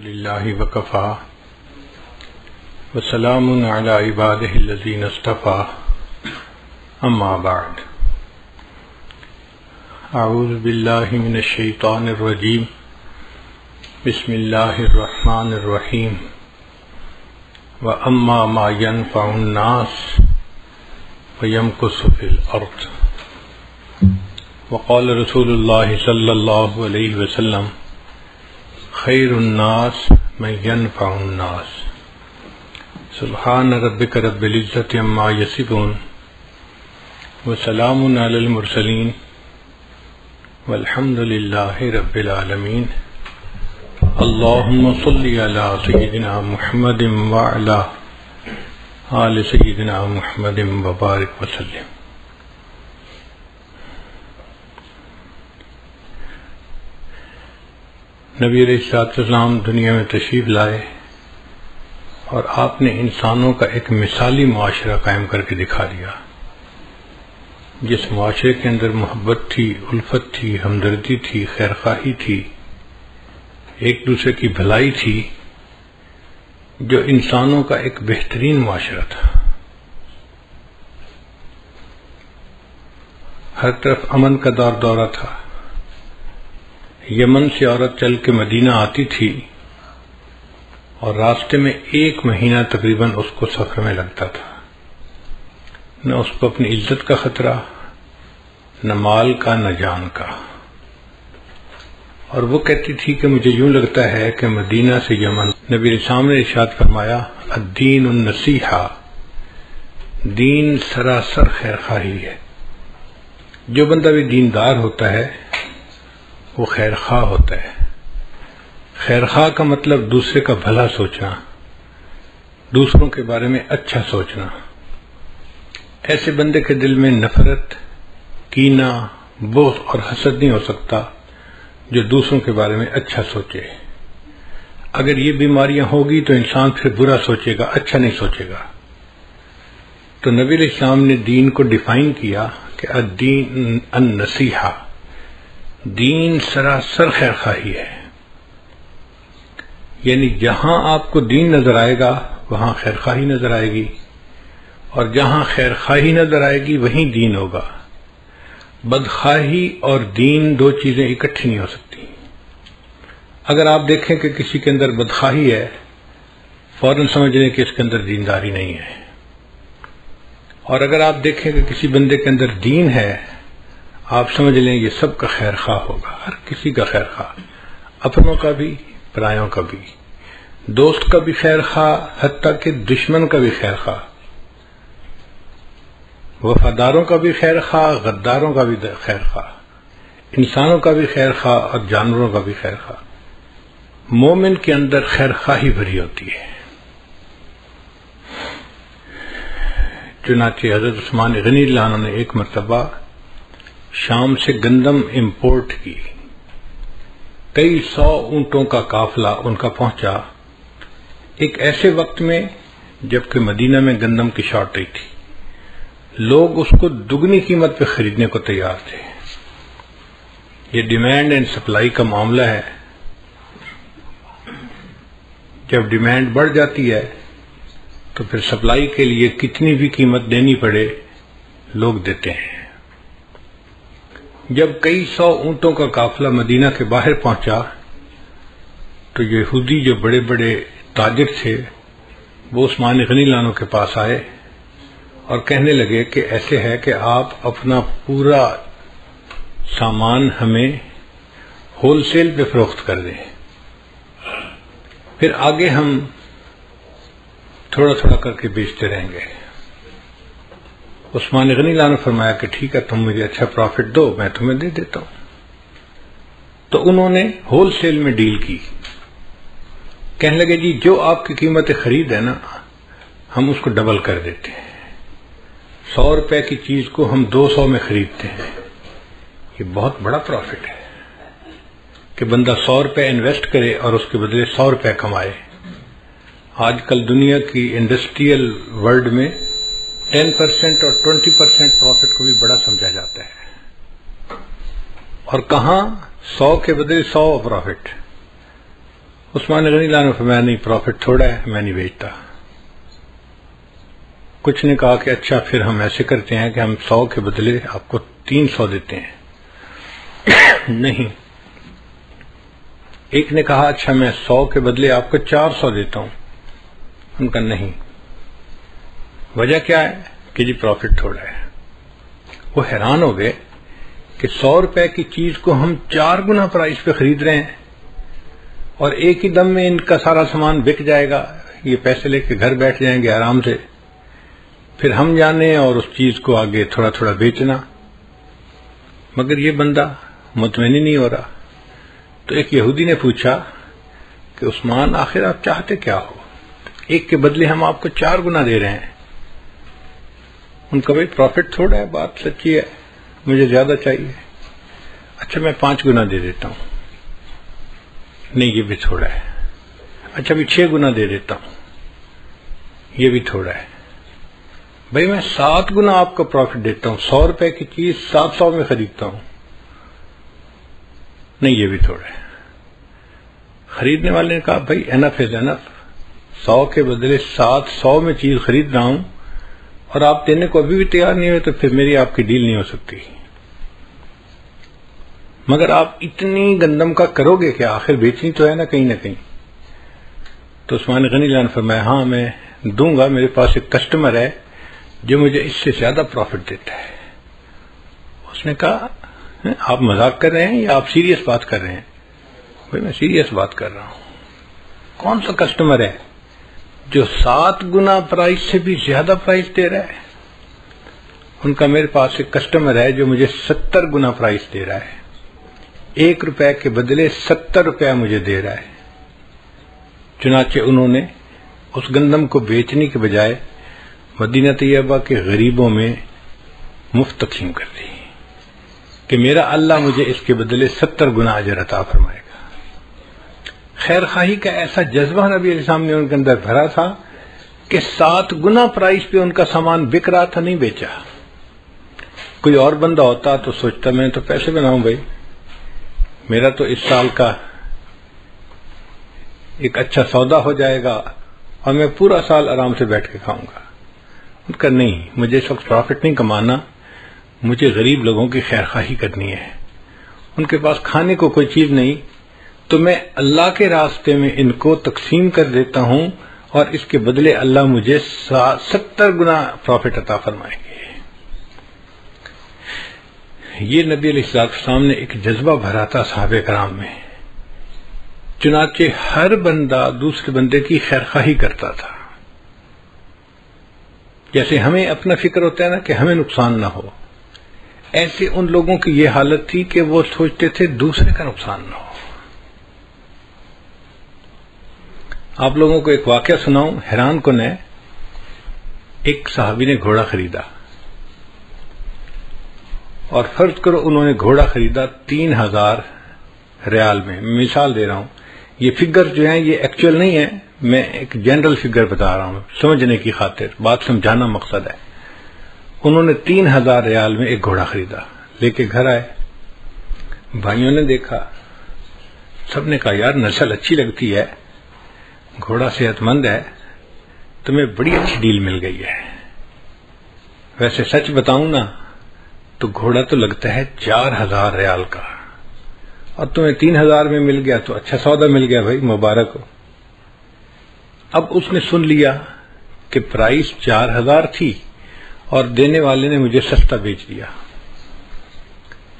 لله وكفى وسلام على عباده الذين اصطفى أما بعد أعوذ بالله من الشيطان الرجيم بسم الله الرحمن الرحيم وأما ما ينفع الناس فيمكث في الأرض وقال رسول الله صلى الله عليه وسلم خير الناس من ينفع الناس سبحان ربك رب العزة عما يصفون وسلام على المرسلين والحمد لله رب العالمين اللهم صل على سيدنا محمد وعلى آل سيدنا محمد وبارك وسلم. نبی علیہ السلام دنیا میں تشریف لائے اور آپ نے انسانوں کا ایک مثالی معاشرہ قائم کر کے دکھا دیا، جس معاشرے کے اندر محبت تھی، الفت تھی، ہمدردی تھی، خیرخواہی تھی، ایک دوسرے کی بھلائی تھی، جو انسانوں کا ایک بہترین معاشرہ تھا. ہر طرف امن کا دورہ تھا. یمن سے عورت چل کے مدینہ آتی تھی اور راستے میں 1 مہینہ تقریباً اس کو سفر میں لگتا تھا. نہ اس کو اپنی عزت کا خطرہ، نہ مال کا، نہ جان کا. اور وہ کہتی تھی کہ مجھے یوں لگتا ہے کہ مدینہ سے یمن. نبی اسلام نے ارشاد فرمایا الدین النصیحہ، دین سراسر خیرخواہی ہے. جو بندہ بھی دیندار ہوتا ہے وہ خیرخواہ ہوتا ہے. خیرخواہ کا مطلب دوسرے کا بھلا سوچنا، دوسروں کے بارے میں اچھا سوچنا. ایسے بندے کے دل میں نفرت، کینہ، بغض اور حسد نہیں ہو سکتا جو دوسروں کے بارے میں اچھا سوچے. اگر یہ بیماریاں ہوگی تو انسان پھر برا سوچے گا، اچھا نہیں سوچے گا. تو نبی علیہ السلام نے دین کو ڈیفائن کیا کہ الدین النصیحہ، دین سراسر خیرخواہی ہے. یعنی جہاں آپ کو دین نظر آئے گا وہاں خیرخواہی نظر آئے گی، اور جہاں خیرخواہی نظر آئے گی وہیں دین ہوگا. بدخواہی اور دین 2 چیزیں اکٹھی نہیں ہو سکتی. اگر آپ دیکھیں کہ کسی کے اندر بدخواہی ہے، فوراً سمجھ لیں کہ اس کے اندر دینداری نہیں ہے. اور اگر آپ دیکھیں کہ کسی بندے کے اندر دین ہے، آپ سمجھ لیں یہ سب کا خیر خواہ ہوگا، ہر کسی کا خیر خواہ، اپنوں کا بھی، پرایوں کا بھی، دوست کا بھی خیر خواہ، حتیٰ کہ دشمن کا بھی خیر خواہ، وفاداروں کا بھی خیر خواہ، غداروں کا بھی خیر خواہ، انسانوں کا بھی خیر خواہ اور جانوروں کا بھی خیر خواہ. مومن کے اندر خیر خواہی بھری ہوتی ہے. چنانچہ حضرت عثمان غنی اللہ عنہ نے ایک مرتبہ شام سے گندم امپورٹ کی. کئی 100 اونٹوں کا قافلہ ان کا پہنچا ایک ایسے وقت میں جبکہ مدینہ میں گندم کی شارٹیج تھی. لوگ اس کو دگنی قیمت پہ خریدنے کو تیار تھے. یہ ڈیمانڈ اینڈ سپلائی کا معاملہ ہے. جب ڈیمانڈ بڑھ جاتی ہے تو پھر سپلائی کے لیے کتنی بھی قیمت دینی پڑے لوگ دیتے ہیں. جب کئی 100 اونٹوں کا قافلہ مدینہ کے باہر پہنچا تو یہودی جو بڑے بڑے تاجر تھے وہ عثمان غنی اللہ عنہ کے پاس آئے اور کہنے لگے کہ ایسے ہے کہ آپ اپنا پورا سامان ہمیں ہول سیل پہ فروخت کر دیں، پھر آگے ہم تھوڑا تھوڑا کر کے بیچتے رہیں گے. عثمان غنی اللہ نے فرمایا کہ ٹھیک ہے، تم مجھے اچھا پروفٹ دو، میں تمہیں دے دیتا ہوں. تو انہوں نے ہول سیل میں ڈیل کی. کہنے لگے جی جو آپ کی قیمت خرید ہے نا، ہم اس کو ڈبل کر دیتے ہیں. 100 روپے کی چیز کو ہم 200 میں خریدتے ہیں. یہ بہت بڑا پروفٹ ہے کہ بندہ 100 روپے انویسٹ کرے اور اس کے بدلے 100 روپے کمائے. آج کل دنیا کی انڈسٹریل ورلڈ میں 10% اور 20% پروفٹ کو بھی بڑا سمجھا جاتا ہے. اور کہاں 100 کے بدلے 100 پروفٹ. عثمان غنی اللہ نے فرمایا نہیں پروفٹ تھوڑا ہے، میں نہیں بیچتا۔ کچھ نے کہا کہ اچھا پھر ہم ایسے کرتے ہیں کہ ہم 100 کے بدلے آپ کو 300 دیتے ہیں۔ نہیں۔ ایک نے کہا اچھا میں 100 کے بدلے آپ کو 400 دیتا ہوں۔ ان کا نہیں۔ وجہ کیا ہے کہ جی پروفٹ تھوڑا ہے۔ وہ حیران ہو گئے کہ 100 روپے کی چیز کو ہم 4 گنا پرائس پہ خرید رہے ہیں اور ایک ہی دم میں ان کا سارا سامان بک جائے گا، یہ پیسے لے کے گھر بیٹھ جائیں گے آرام سے، پھر ہم جانے اور اس چیز کو آگے تھوڑا تھوڑا بیچنا۔ مگر یہ بندہ مطمئن نہیں ہو رہا۔ تو ایک یہودی نے پوچھا کہ عثمان آخر آپ چاہتے کیا ہو؟ ایک کے بدلے ہم آپ کو 4 گنا دے رہے ہیں۔ ان کا بھائی پروفٹ تھوڑا ہے، بات سچی ہے، مجھے زیادہ چاہیے۔ اچھا میں 5 گنا دے دیتا ہوں۔ نہیں یہ بھی تھوڑا ہے۔ اچھا بھی 6 گنا دے دیتا ہوں۔ یہ بھی تھوڑا ہے۔ بھائی میں 7 گنا آپ کو پروفٹ دیتا ہوں، 100 روپے کی چیز 700 میں خریدتا ہوں۔ نہیں یہ بھی تھوڑا ہے۔ خریدنے والے نے کہا بھائی انف از انف، 100 کے بدلے 700 میں چیز خرید رہا ہوں اور آپ دینے کو ابھی بھی تیار نہیں ہوئے، تو پھر میری آپ کی ڈیل نہیں ہو سکتی۔ مگر آپ اتنی گندم کا کرو گے کہ آخر بیچنی تو ہے نا کہیں نہ کہیں۔ تو عثمان غنی اللہ نے فرمایا ہاں میں دوں گا، میرے پاس ایک کسٹمر ہے جو مجھے اس سے زیادہ پروفٹ دیتا ہے۔ اس نے کہا آپ مذاق کر رہے ہیں یا آپ سیریس بات کر رہے ہیں؟ بھائی میں سیریس بات کر رہا ہوں۔ کون سا کسٹمر ہے جو 7 گنا پرائس سے بھی زیادہ پرائس دے رہا ہے؟ ان کا میرے پاس ایک کسٹمر ہے جو مجھے 70 گنا پرائس دے رہا ہے، 1 روپے کے بدلے 70 روپیہ مجھے دے رہا ہے۔ چنانچہ انہوں نے اس گندم کو بیچنے کے بجائے مدینہ طیبہ کے غریبوں میں مفت تقسیم کر دی کہ میرا اللہ مجھے اس کے بدلے 70 گنا اجر عطا فرمائے گا۔ خیر خواہی کا ایسا جذبہ نبی علیہ السلام نے ان کے اندر بھرا تھا کہ 7 گنا پرائس پہ ان کا سامان بک رہا تھا، نہیں بیچا۔ کوئی اور بندہ ہوتا تو سوچتا میں تو پیسے بناؤں بھائی، میرا تو اس سال کا ایک اچھا سودا ہو جائے گا اور میں پورا سال آرام سے بیٹھ کے کھاؤں گا۔ ان کا نہیں، مجھے اس وقت پروفٹ نہیں کمانا، مجھے غریب لوگوں کی خیر خواہی کرنی ہے۔ ان کے پاس کھانے کو کوئی چیز نہیں تو میں اللہ کے راستے میں ان کو تقسیم کر دیتا ہوں اور اس کے بدلے اللہ مجھے 70 گنا پروفٹ عطا فرمائیں گے۔ یہ نبی علیہ السلام نے ایک جذبہ بھرا تھا صحابہ کرام میں، چنانچہ ہر بندہ دوسرے بندے کی خیر خواہی کرتا تھا۔ جیسے ہمیں اپنا فکر ہوتا ہے نا کہ ہمیں نقصان نہ ہو، ایسے ان لوگوں کی یہ حالت تھی کہ وہ سوچتے تھے دوسرے کا نقصان نہ ہو۔ آپ لوگوں کو ایک واقعہ سناؤں، حیران کن ہے۔ ایک صحابی نے گھوڑا خریدا اور فرض کرو انہوں نے گھوڑا خریدا 3000 ریال میں، مثال دے رہا ہوں، یہ فگر جو ہیں یہ ایکچوئل نہیں ہے، میں ایک جنرل فگر بتا رہا ہوں سمجھنے کی خاطر، بات سمجھانا مقصد ہے۔ انہوں نے 3000 ریال میں ایک گھوڑا خریدا، لے کے گھر آئے، بھائیوں نے دیکھا، سب نے کہا یار نسل اچھی لگتی ہے، گھوڑا صحت مند ہے، تمہیں بڑی اچھی ڈیل مل گئی ہے۔ ویسے سچ بتاؤں نا تو گھوڑا تو لگتا ہے 4000 ریال کا، اور تمہیں 3000 میں مل گیا تو اچھا سودا مل گیا بھائی، مبارک ہو۔ اب اس نے سن لیا کہ پرائس 4000 تھی اور دینے والے نے مجھے سستا بیچ دیا۔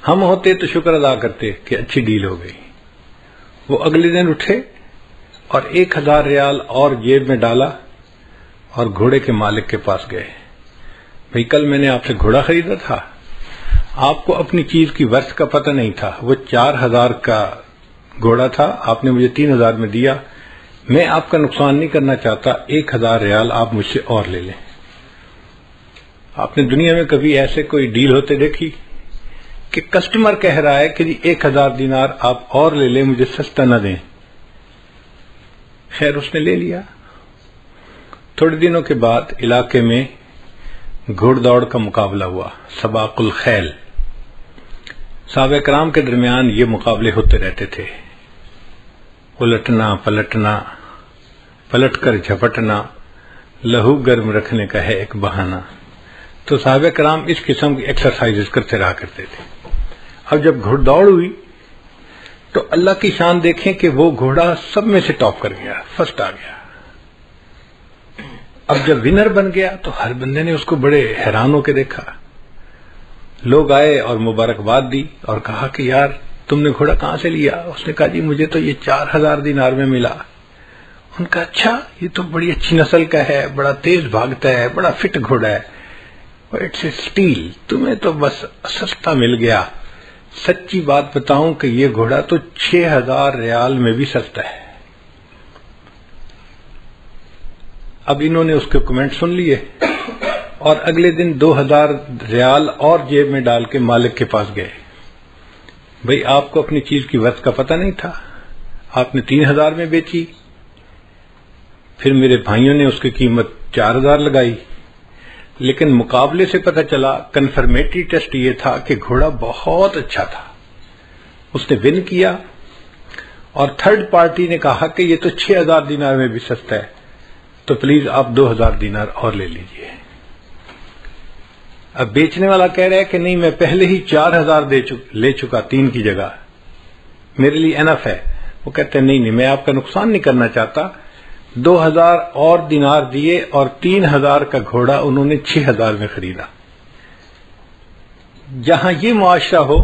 ہم ہوتے تو شکر ادا کرتے کہ اچھی ڈیل ہو گئی۔ وہ اگلے دن اٹھے اور 1000 ریال اور جیب میں ڈالا اور گھوڑے کے مالک کے پاس گئے، بھئی کل میں نے آپ سے گھوڑا خریدا تھا، آپ کو اپنی چیز کی ورث کا پتہ نہیں تھا، وہ 4000 کا گھوڑا تھا، آپ نے مجھے 3000 میں دیا، میں آپ کا نقصان نہیں کرنا چاہتا، 1000 ریال آپ مجھ سے اور لے لیں۔ آپ نے دنیا میں کبھی ایسے کوئی ڈیل ہوتے دیکھی کہ کسٹمر کہہ رہا ہے کہ 1000 دینار آپ اور لے لیں، مجھے سستا نہ دیں؟ خیر اس نے لے لیا۔ تھوڑے دنوں کے بعد علاقے میں گھوڑ دوڑ کا مقابلہ ہوا، سباق الخیل۔ صحابہ کرام کے درمیان یہ مقابلے ہوتے رہتے تھے۔ الٹنا پلٹنا، پلٹ کر جھپٹنا، لہو گرم رکھنے کا ہے ایک بہانہ۔ تو صحابہ کرام اس قسم کی ایکسرسائزز کرتے رہا کرتے تھے۔ اب جب گھوڑ دوڑ ہوئی تو اللہ کی شان دیکھیں کہ وہ گھوڑا سب میں سے ٹاپ کر گیا، فرسٹ آ گیا۔ اب جب ونر بن گیا تو ہر بندے نے اس کو بڑے حیران ہو کے دیکھا۔ لوگ آئے اور مبارکباد دی اور کہا کہ یار تم نے گھوڑا کہاں سے لیا؟ اس نے کہا جی مجھے تو یہ 4000 دینار میں ملا۔ ان کا اچھا، یہ تو بڑی اچھی نسل کا ہے، بڑا تیز بھاگتا ہے، بڑا فٹ گھوڑا ہے، اٹس اے سٹیل، تمہیں تو بس سستا مل گیا۔ سچی بات بتاؤں کہ یہ گھوڑا تو 6000 ریال میں بھی سستا ہے۔ اب انہوں نے اس کے کمنٹ سن لیے اور اگلے دن 2000 ریال اور جیب میں ڈال کے مالک کے پاس گئے۔ بھئی آپ کو اپنی چیز کی ورث کا پتہ نہیں تھا، آپ نے 3000 میں بیچی، پھر میرے بھائیوں نے اس کی قیمت 4000 لگائی، لیکن مقابلے سے پتہ چلا، کنفرمیٹری ٹیسٹ یہ تھا کہ گھوڑا بہت اچھا تھا، اس نے ون کیا، اور تھرڈ پارٹی نے کہا کہ یہ تو 6000 دینار میں بھی سستا ہے، تو پلیز آپ 2000 دینار اور لے لیجئے۔ اب بیچنے والا کہہ رہا ہے کہ نہیں، میں پہلے ہی 4000 لے چکا 3 کی جگہ، میرے لیے انف ہے۔ وہ کہتے ہیں نہیں میں آپ کا نقصان نہیں کرنا چاہتا، 2000 اور دینار دیے اور 3000 کا گھوڑا انہوں نے 6000 میں خریدا۔ جہاں یہ معاشرہ ہو،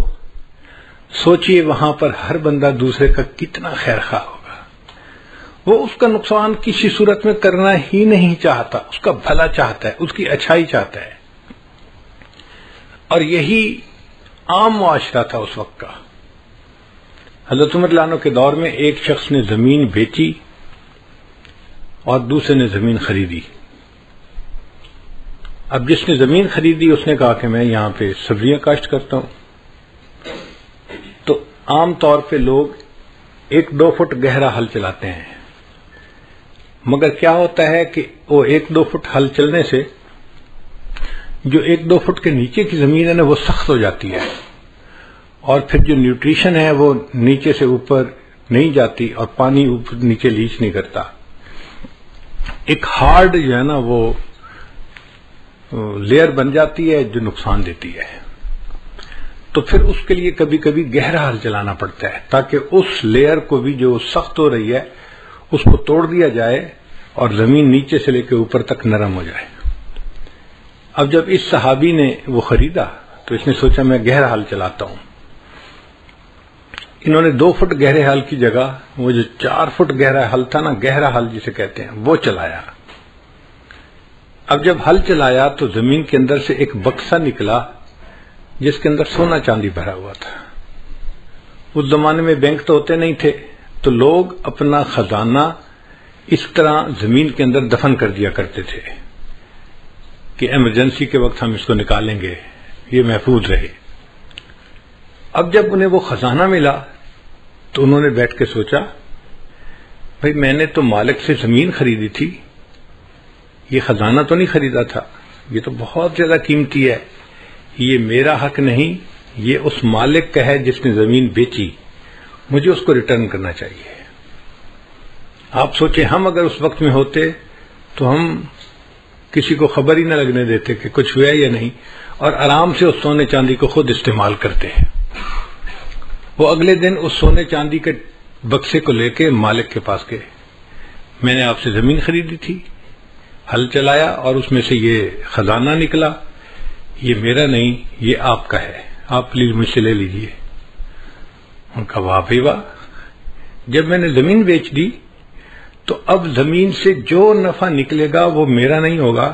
سوچئے وہاں پر ہر بندہ دوسرے کا کتنا خیر خواہ ہوگا۔ وہ اس کا نقصان کسی صورت میں کرنا ہی نہیں چاہتا، اس کا بھلا چاہتا ہے، اس کی اچھائی چاہتا ہے۔ اور یہی عام معاشرہ تھا اس وقت کا۔ حضرت عمر رضی اللہ عنہ کے دور میں ایک شخص نے زمین بیچی اور دوسرے نے زمین خریدی۔ اب جس نے زمین خریدی اس نے کہا کہ میں یہاں پہ سبزیاں کاشت کرتا ہوں، تو عام طور پہ لوگ 1-2 فٹ گہرا حل چلاتے ہیں، مگر کیا ہوتا ہے کہ وہ 1-2 فٹ حل چلنے سے جو 1-2 فٹ کے نیچے کی زمین ہے نا وہ سخت ہو جاتی ہے، اور پھر جو نیوٹریشن ہے وہ نیچے سے اوپر نہیں جاتی اور پانی اوپر نیچے لیچ نہیں کرتا، ایک ہارڈ جو ہے نا وہ لیئر بن جاتی ہے جو نقصان دیتی ہے۔ تو پھر اس کے لیے کبھی کبھی گہرا حل چلانا پڑتا ہے تاکہ اس لیئر کو بھی جو سخت ہو رہی ہے اس کو توڑ دیا جائے اور زمین نیچے سے لے کے اوپر تک نرم ہو جائے۔ اب جب اس صحابی نے وہ خریدا تو اس نے سوچا میں گہرا حل چلاتا ہوں۔ انہوں نے 2 فٹ گہرے حل کی جگہ وہ جو 4 فٹ گہرا حل تھا نا، گہرا حل جسے کہتے ہیں، وہ چلایا۔ اب جب حل چلایا تو زمین کے اندر سے ایک بکسہ نکلا جس کے اندر سونا چاندی بھرا ہوا تھا۔ اس زمانے میں بینک تو ہوتے نہیں تھے، تو لوگ اپنا خزانہ اس طرح زمین کے اندر دفن کر دیا کرتے تھے کہ ایمرجنسی کے وقت ہم اس کو نکالیں گے، یہ محفوظ رہے۔ اب جب انہیں وہ خزانہ ملا تو انہوں نے بیٹھ کے سوچا بھئی میں نے تو مالک سے زمین خریدی تھی، یہ خزانہ تو نہیں خریدا تھا، یہ تو بہت زیادہ قیمتی ہے، یہ میرا حق نہیں، یہ اس مالک کا ہے جس نے زمین بیچی، مجھے اس کو ریٹرن کرنا چاہیے۔ آپ سوچیں ہم اگر اس وقت میں ہوتے تو ہم کسی کو خبر ہی نہ لگنے دیتے کہ کچھ ہوا یا نہیں، اور آرام سے اس سونے چاندی کو خود استعمال کرتے ہیں۔ وہ اگلے دن اس سونے چاندی کے بکسے کو لے کے مالک کے پاس گئے، میں نے آپ سے زمین خریدی تھی، حل چلایا اور اس میں سے یہ خزانہ نکلا، یہ میرا نہیں، یہ آپ کا ہے، آپ پلیز مجھ سے لے لیجئے۔ ان کا واہ بھائی واہ، جب میں نے زمین بیچ دی تو اب زمین سے جو نفع نکلے گا وہ میرا نہیں ہوگا،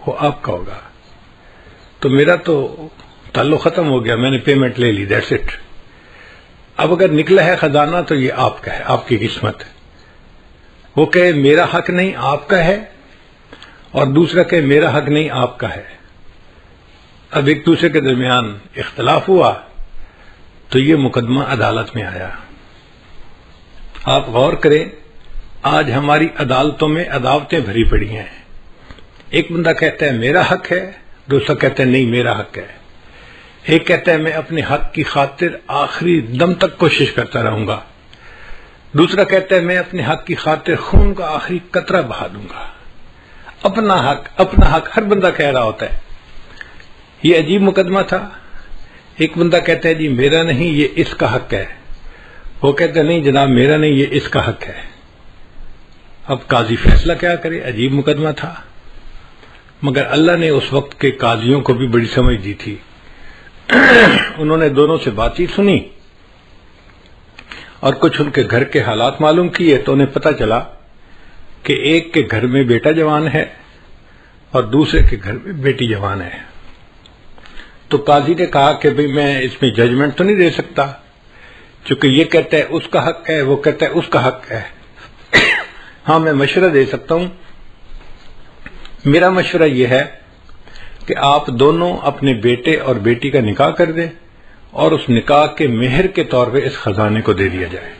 وہ آپ کا ہوگا، تو میرا تو تعلق ختم ہو گیا، میں نے پیمنٹ لے لی، دیٹس اٹ۔ اب اگر نکلا ہے خزانہ تو یہ آپ کا ہے، آپ کی قسمت۔ وہ کہے میرا حق نہیں آپ کا ہے، اور دوسرا کہے میرا حق نہیں آپ کا ہے، اب ایک دوسرے کے درمیان اختلاف ہوا تو یہ مقدمہ عدالت میں آیا۔ آپ غور کریں، آج ہماری عدالتوں میں عداوتیں بھری پڑی ہیں، ایک بندہ کہتا ہے میرا حق ہے، دوسرا کہتا ہے نہیں میرا حق ہے، ایک کہتا ہے میں اپنے حق کی خاطر آخری دم تک کوشش کرتا رہوں گا، دوسرا کہتا ہے میں اپنے حق کی خاطر خون کا آخری قطرہ بہا دوں گا. اپنا حق ہر بندہ کہہ رہا ہوتا ہے. یہ عجیب مقدمہ تھا. ایک بندہ کہتا ہے جی میرا نہیں یہ اس کا حق ہے، وہ کہتا ہے نہیں جناب میرا نہیں یہ اس کا حق ہے. اب قاضی فیصلہ کیا کرے؟ عجیب مقدمہ تھا. مگر اللہ نے اس وقت کے قاضیوں کو بھی بڑی سمجھ دی تھی. انہوں نے دونوں سے بات چیت سنی اور کچھ ان کے گھر کے حالات معلوم کیے تو انہیں پتہ چلا کہ ایک کے گھر میں بیٹا جوان ہے اور دوسرے کے گھر میں بیٹی جوان ہے. تو قاضی نے کہا کہ بھئی میں اس میں ججمنٹ تو نہیں دے سکتا، چونکہ یہ کہتا ہے اس کا حق ہے، وہ کہتا ہے اس کا حق ہے. ہاں میں مشورہ دے سکتا ہوں. میرا مشورہ یہ ہے کہ آپ دونوں اپنے بیٹے اور بیٹی کا نکاح کر دیں اور اس نکاح کے مہر کے طور پہ اس خزانے کو دے دیا جائے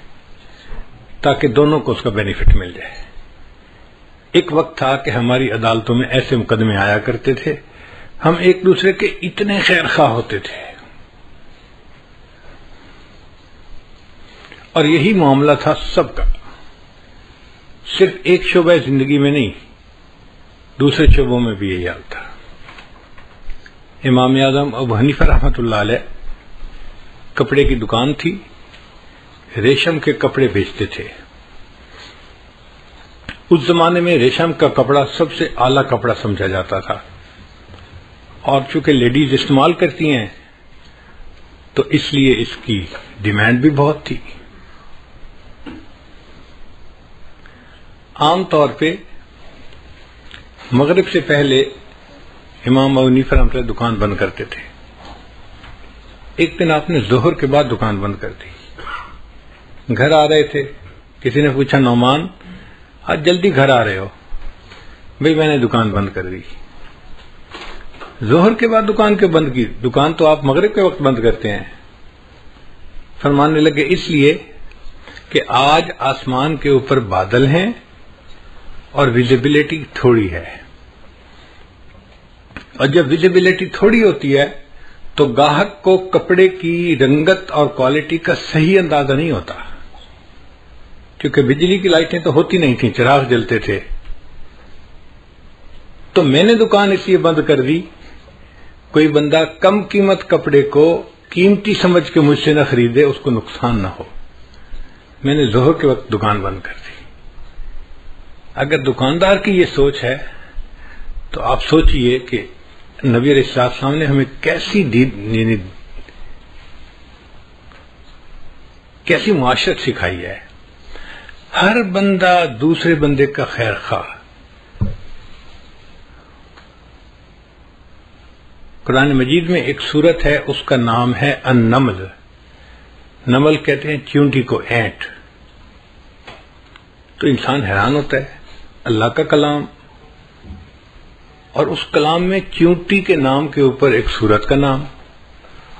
تاکہ دونوں کو اس کا بینیفٹ مل جائے. ایک وقت تھا کہ ہماری عدالتوں میں ایسے مقدمے آیا کرتے تھے، ہم ایک دوسرے کے اتنے خیر خواہ ہوتے تھے، اور یہی معاملہ تھا سب کا. صرف ایک شعبہ زندگی میں نہیں، دوسرے شعبوں میں بھی یہی حال تھا. امام اعظم ابو حنیفہ رحمۃ اللہ علیہ کپڑے کی دکان تھی، ریشم کے کپڑے بیچتے تھے. اس زمانے میں ریشم کا کپڑا سب سے اعلیٰ کپڑا سمجھا جاتا تھا، اور چونکہ لیڈیز استعمال کرتی ہیں تو اس لیے اس کی ڈیمانڈ بھی بہت تھی. عام طور پہ مغرب سے پہلے امام ابو حنیفہ رحمۃ اللہ دکان بند کرتے تھے. ایک دن آپ نے ظہر کے بعد دکان بند کر دی. گھر آ رہے تھے، کسی نے پوچھا نعمان آج جلدی گھر آ رہے ہو؟ بھئی میں نے دکان بند کر دی. ظہر کے بعد دکان کیوں بند کی؟ دکان تو آپ مغرب کے وقت بند کرتے ہیں. فرمانے لگے اس لیے کہ آج آسمان کے اوپر بادل ہیں اور ویزیبلٹی تھوڑی ہے، اور جب ویزیبلٹی تھوڑی ہوتی ہے تو گاہک کو کپڑے کی رنگت اور کوالٹی کا صحیح اندازہ نہیں ہوتا، کیونکہ بجلی کی لائٹیں تو ہوتی نہیں تھیں، چراغ جلتے تھے. تو میں نے دکان اس لیے بند کر دی کوئی بندہ کم قیمت کپڑے کو قیمتی سمجھ کے مجھ سے نہ خریدے، اس کو نقصان نہ ہو. میں نے ظہر کے وقت دکان بند کر دی. اگر دکاندار کی یہ سوچ ہے تو آپ سوچئے کہ نبی علیہ السلام نے ہمیں کیسی معاشرت سکھائی ہے. ہر بندہ دوسرے بندے کا خیر خواہ. قرآن مجید میں ایک سورت ہے، اس کا نام ہے النمل. نمل کہتے ہیں چیونٹی کو، اینٹ. تو انسان حیران ہوتا ہے اللہ کا کلام، اور اس کلام میں چیونٹی کے نام کے اوپر ایک سورت کا نام،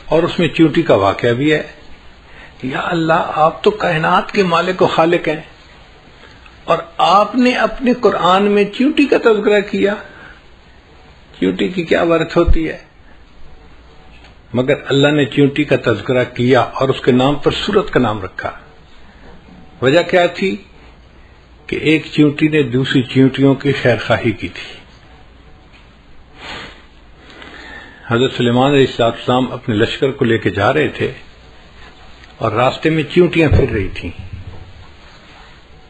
اور اس میں چیونٹی کا واقعہ بھی ہے. یا اللہ، آپ تو کائنات کے مالک و خالق ہیں، اور آپ نے اپنے قرآن میں چیونٹی کا تذکرہ کیا. چیونٹی کی کیا ورت ہوتی ہے؟ مگر اللہ نے چیونٹی کا تذکرہ کیا اور اس کے نام پر سورت کا نام رکھا. وجہ کیا تھی؟ کہ ایک چیونٹی نے دوسری چیونٹیوں کی خیر خواہی کی تھی. حضرت سلیمان علیہ السلام اپنے لشکر کو لے کے جا رہے تھے اور راستے میں چیونٹیاں پھر رہی تھیں.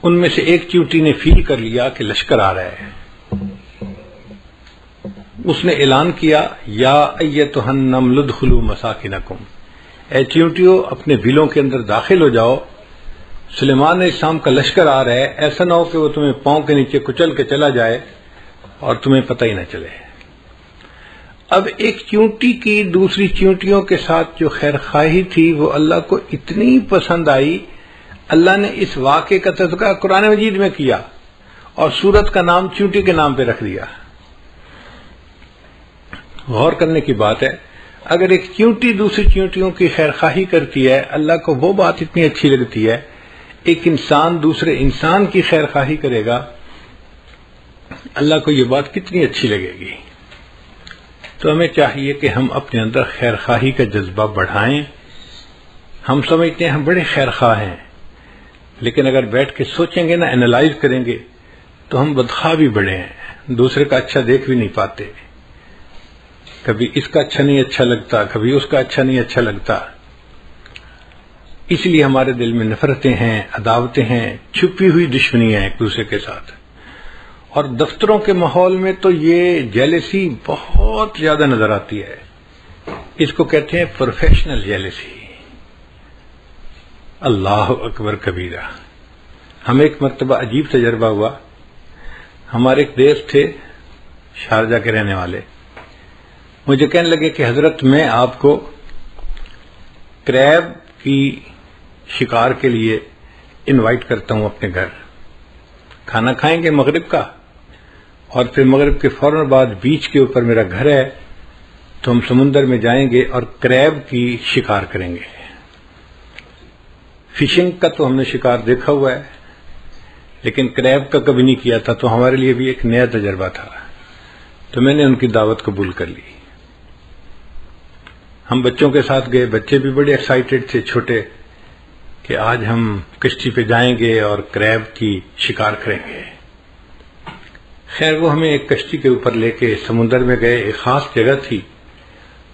ان میں سے ایک چیونٹی نے فیل کر لیا کہ لشکر آ رہا ہے. اس نے اعلان کیا یا ایتھا النمل ادخلوا مساکنکم، اے چیونٹیوں اپنے بلوں کے اندر داخل ہو جاؤ، سلیمان علیہ السلام کا لشکر آ رہا ہے. ایسا نہ ہو کہ وہ تمہیں پاؤں کے نیچے کچل کے چلا جائے اور تمہیں پتہ ہی نہ چلے. اب ایک چیونٹی کی دوسری چیونٹیوں کے ساتھ جو خیر خواہی تھی وہ اللہ کو اتنی پسند آئی، اللہ نے اس واقعے کا تذکرہ قرآن مجید میں کیا اور سورت کا نام چیونٹی کے نام پہ رکھ دیا. غور کرنے کی بات ہے، اگر ایک چیونٹی دوسری چیونٹیوں کی خیر خواہی کرتی ہے، اللہ کو وہ بات اتنی اچھی لگتی ہے. ایک انسان دوسرے انسان کی خیر خواہی کرے گا، اللہ کو یہ بات کتنی اچھی لگے گی. تو ہمیں چاہیے کہ ہم اپنے اندر خیر خواہی کا جذبہ بڑھائیں. ہم سمجھتے ہیں ہم بڑے خیر خواہ ہیں، لیکن اگر بیٹھ کے سوچیں گے نا، اینالائز کریں گے، تو ہم بدخواہ بھی بڑے ہیں، دوسرے کا اچھا دیکھ بھی نہیں پاتے، کبھی اس کا اچھا نہیں اچھا لگتا، کبھی اس کا اچھا نہیں اچھا لگتا، اس لیے ہمارے دل میں نفرتیں ہیں، عداوتیں ہیں، چھپی ہوئی دشمنیاں ہیں ایک دوسرے کے ساتھ. اور دفتروں کے ماحول میں تو یہ جیلسی بہت زیادہ نظر آتی ہے، اس کو کہتے ہیں پروفیشنل جیلسی. اللہ اکبر کبیرہ. ہمیں ایک مرتبہ عجیب تجربہ ہوا. ہمارے ایک دوست تھے شارجہ کے رہنے والے، مجھے کہنے لگے کہ حضرت میں آپ کو کریب کی شکار کے لیے انوائٹ کرتا ہوں اپنے گھر، کھانا کھائیں گے مغرب کا، اور پھر مغرب کے فوراً بعد بیچ کے اوپر میرا گھر ہے، تو ہم سمندر میں جائیں گے اور کریب کی شکار کریں گے. فشنگ کا تو ہم نے شکار دیکھا ہوا ہے، لیکن کریب کا کبھی نہیں کیا تھا، تو ہمارے لیے بھی ایک نیا تجربہ تھا. تو میں نے ان کی دعوت قبول کر لی. ہم بچوں کے ساتھ گئے، بچے بھی بڑے ایکسائٹڈ تھے چھوٹے، کہ آج ہم کشتی پہ جائیں گے اور کریب کی شکار کریں گے. خیر وہ ہمیں ایک کشتی کے اوپر لے کے سمندر میں گئے. ایک خاص جگہ تھی،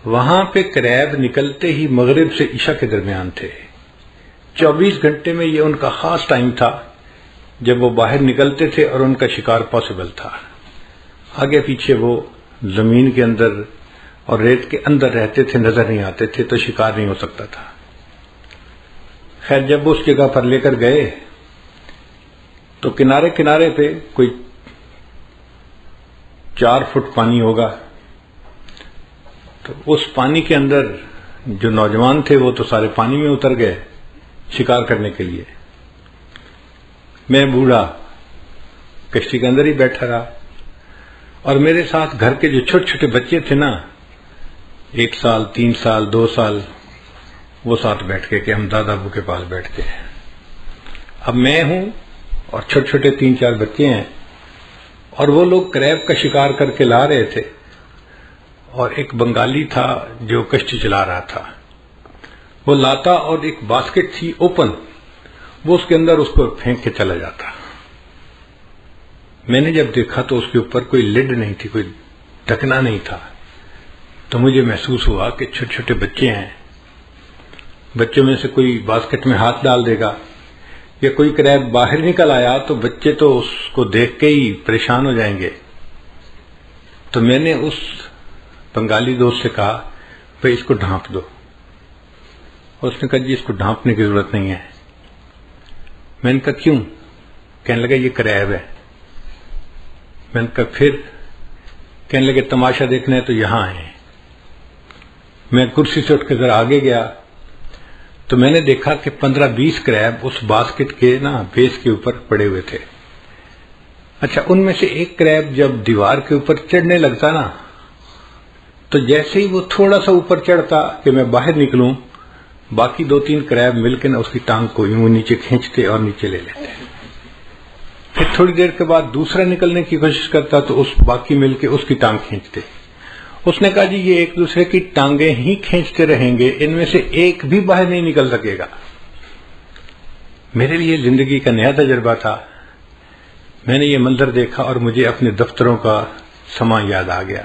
وہاں پہ کریب نکلتے ہی مغرب سے عشاء کے درمیان تھے. 24 گھنٹے میں یہ ان کا خاص ٹائم تھا جب وہ باہر نکلتے تھے اور ان کا شکار پاسبل تھا. آگے پیچھے وہ زمین کے اندر اور ریت کے اندر رہتے تھے، نظر نہیں آتے تھے، تو شکار نہیں ہو سکتا تھا. خیر جب وہ اس جگہ پر لے کر گئے تو کنارے کنارے پہ کوئی 4 فٹ پانی ہوگا. تو اس پانی کے اندر جو نوجوان تھے وہ تو سارے پانی میں اتر گئے شکار کرنے کے لیے. میں بوڑھا کشتی کے اندر ہی بیٹھا رہا، اور میرے ساتھ گھر کے جو چھوٹے چھوٹے بچے تھے نا، 1 سال 3 سال 2 سال، وہ ساتھ بیٹھ کے کہ ہم دادا ابو کے پاس بیٹھتے ہیں. اب میں ہوں اور چھوٹے چھوٹے 3-4 بچے ہیں، اور وہ لوگ کریب کا شکار کر کے لا رہے تھے، اور ایک بنگالی تھا جو کشتی چلا رہا تھا. وہ لاتا اور ایک باسکٹ تھی اوپن، وہ اس کے اندر اس کو پھینک کے چلا جاتا. میں نے جب دیکھا تو اس کے اوپر کوئی لڈ نہیں تھی، کوئی ڈھکنا نہیں تھا. تو مجھے محسوس ہوا کہ چھوٹے چھوٹے بچے ہیں، بچوں میں سے کوئی باسکٹ میں ہاتھ ڈال دے گا یا کوئی کریب باہر نکل آیا تو بچے تو اس کو دیکھ کے ہی پریشان ہو جائیں گے. تو میں نے اس بنگالی دوست سے کہا بھائی اس کو ڈھانپ دو. اس نے کہا جی اس کو ڈھانپنے کی ضرورت نہیں ہے. میں نے کہا کیوں؟ کہنے لگا یہ کریب ہے. میں نے کہا پھر؟ کہنے لگے تماشا دیکھنا ہے تو یہاں آئے. میں کرسی سے اٹھ کے ذرا آگے گیا تو میں نے دیکھا کہ 15-20 کریب اس باسکٹ کے نا بیس کے اوپر پڑے ہوئے تھے. اچھا ان میں سے ایک کریب جب دیوار کے اوپر چڑھنے لگتا نا، تو جیسے ہی وہ تھوڑا سا اوپر چڑھتا کہ میں باہر نکلوں، باقی 2-3 کریب مل کے نا اس کی ٹانگ کو یوں نیچے کھینچتے اور نیچے لے لیتے. پھر تھوڑی دیر کے بعد دوسرا نکلنے کی کوشش کرتا تو اس باقی مل کے اس کی ٹانگ کھینچتے. اس نے کہا جی یہ ایک دوسرے کی ٹانگیں ہی کھینچتے رہیں گے، ان میں سے ایک بھی باہر نہیں نکل سکے گا. میرے لیے زندگی کا نیا تجربہ تھا. میں نے یہ منظر دیکھا اور مجھے اپنے دفتروں کا سما یاد آ گیا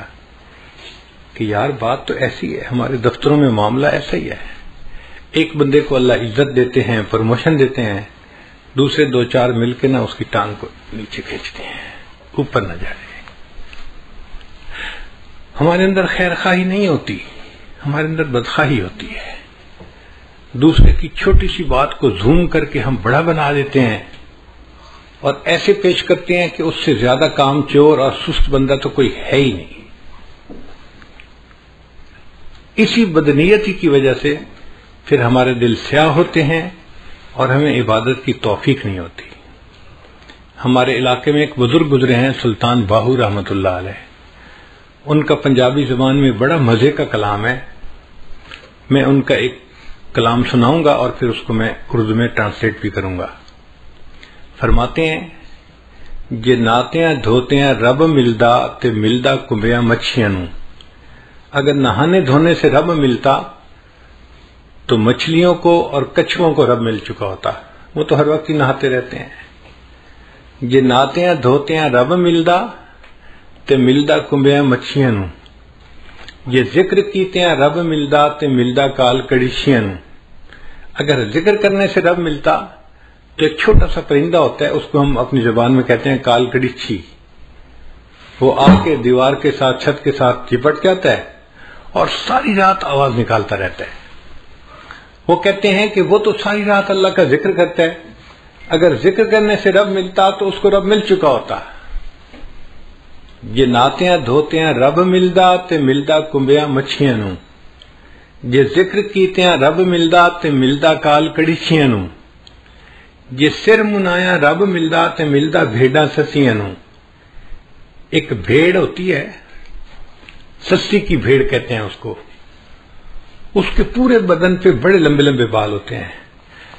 کہ یار بات تو ایسی ہے، ہمارے دفتروں میں معاملہ ایسا ہی ہے. ایک بندے کو اللہ عزت دیتے ہیں، پروموشن دیتے ہیں، دوسرے 2-4 مل کے نا اس کی ٹانگ کو نیچے کھینچتے ہیں، اوپر نہ جائے. ہمارے اندر خیر خواہی نہیں ہوتی، ہمارے اندر بدخواہی ہوتی ہے. دوسرے کی چھوٹی سی بات کو زوم کر کے ہم بڑا بنا دیتے ہیں اور ایسے پیش کرتے ہیں کہ اس سے زیادہ کام چور اور سست بندہ تو کوئی ہے ہی نہیں. اسی بدنیتی کی وجہ سے پھر ہمارے دل سیاہ ہوتے ہیں اور ہمیں عبادت کی توفیق نہیں ہوتی. ہمارے علاقے میں ایک بزرگ گزرے ہیں سلطان باہو رحمت اللہ علیہ. ان کا پنجابی زبان میں بڑا مزے کا کلام ہے. میں ان کا ایک کلام سناؤں گا اور پھر اس کو میں اردو میں ٹرانسلیٹ بھی کروں گا. فرماتے ہیں جے ناتیاں دھوتیاں رب ملدا تے ملدا کمبیاں مچھیاں نوں. اگر نہانے دھونے سے رب ملتا تو مچھلیوں کو اور کچھووں کو رب مل چکا ہوتا. وہ تو ہر وقت ہی نہاتے رہتے ہیں. جے نہاتے ہیں دھوتے ہیں رب ملدا تے ملدا کنبیاں مچھیاں نو. جے ذکر کیتے ہیں رب ملدا تے ملدا کال کڑیشیاں نو. اگر ذکر کرنے سے رب ملتا تو ایک چھوٹا سا پرندہ ہوتا ہے، اس کو ہم اپنی زبان میں کہتے ہیں کال کڑیچھی. وہ آ کے دیوار کے ساتھ چھت کے ساتھ چپٹ جاتا ہے اور ساری رات آواز نکالتا رہتا ہے. وہ کہتے ہیں کہ وہ تو ساری رات اللہ کا ذکر کرتا ہے، اگر ذکر کرنے سے رب ملتا تو اس کو رب مل چکا ہوتا. یہ نہاتے ہیں دھوتے ہیں رب ملدا تے ملدا کنبیاں مچھیاں نو. جے ذکر کیتے ہیں رب ملدا تے ملدا کال کڑیچیاں نو. جے سر منایا رب ملدا تے ملدا بھیڑاں سسیاں نو. ایک بھیڑ ہوتی ہے، سسی کی بھیڑ کہتے ہیں اس کو، اس کے پورے بدن پہ بڑے لمبے لمبے بال ہوتے ہیں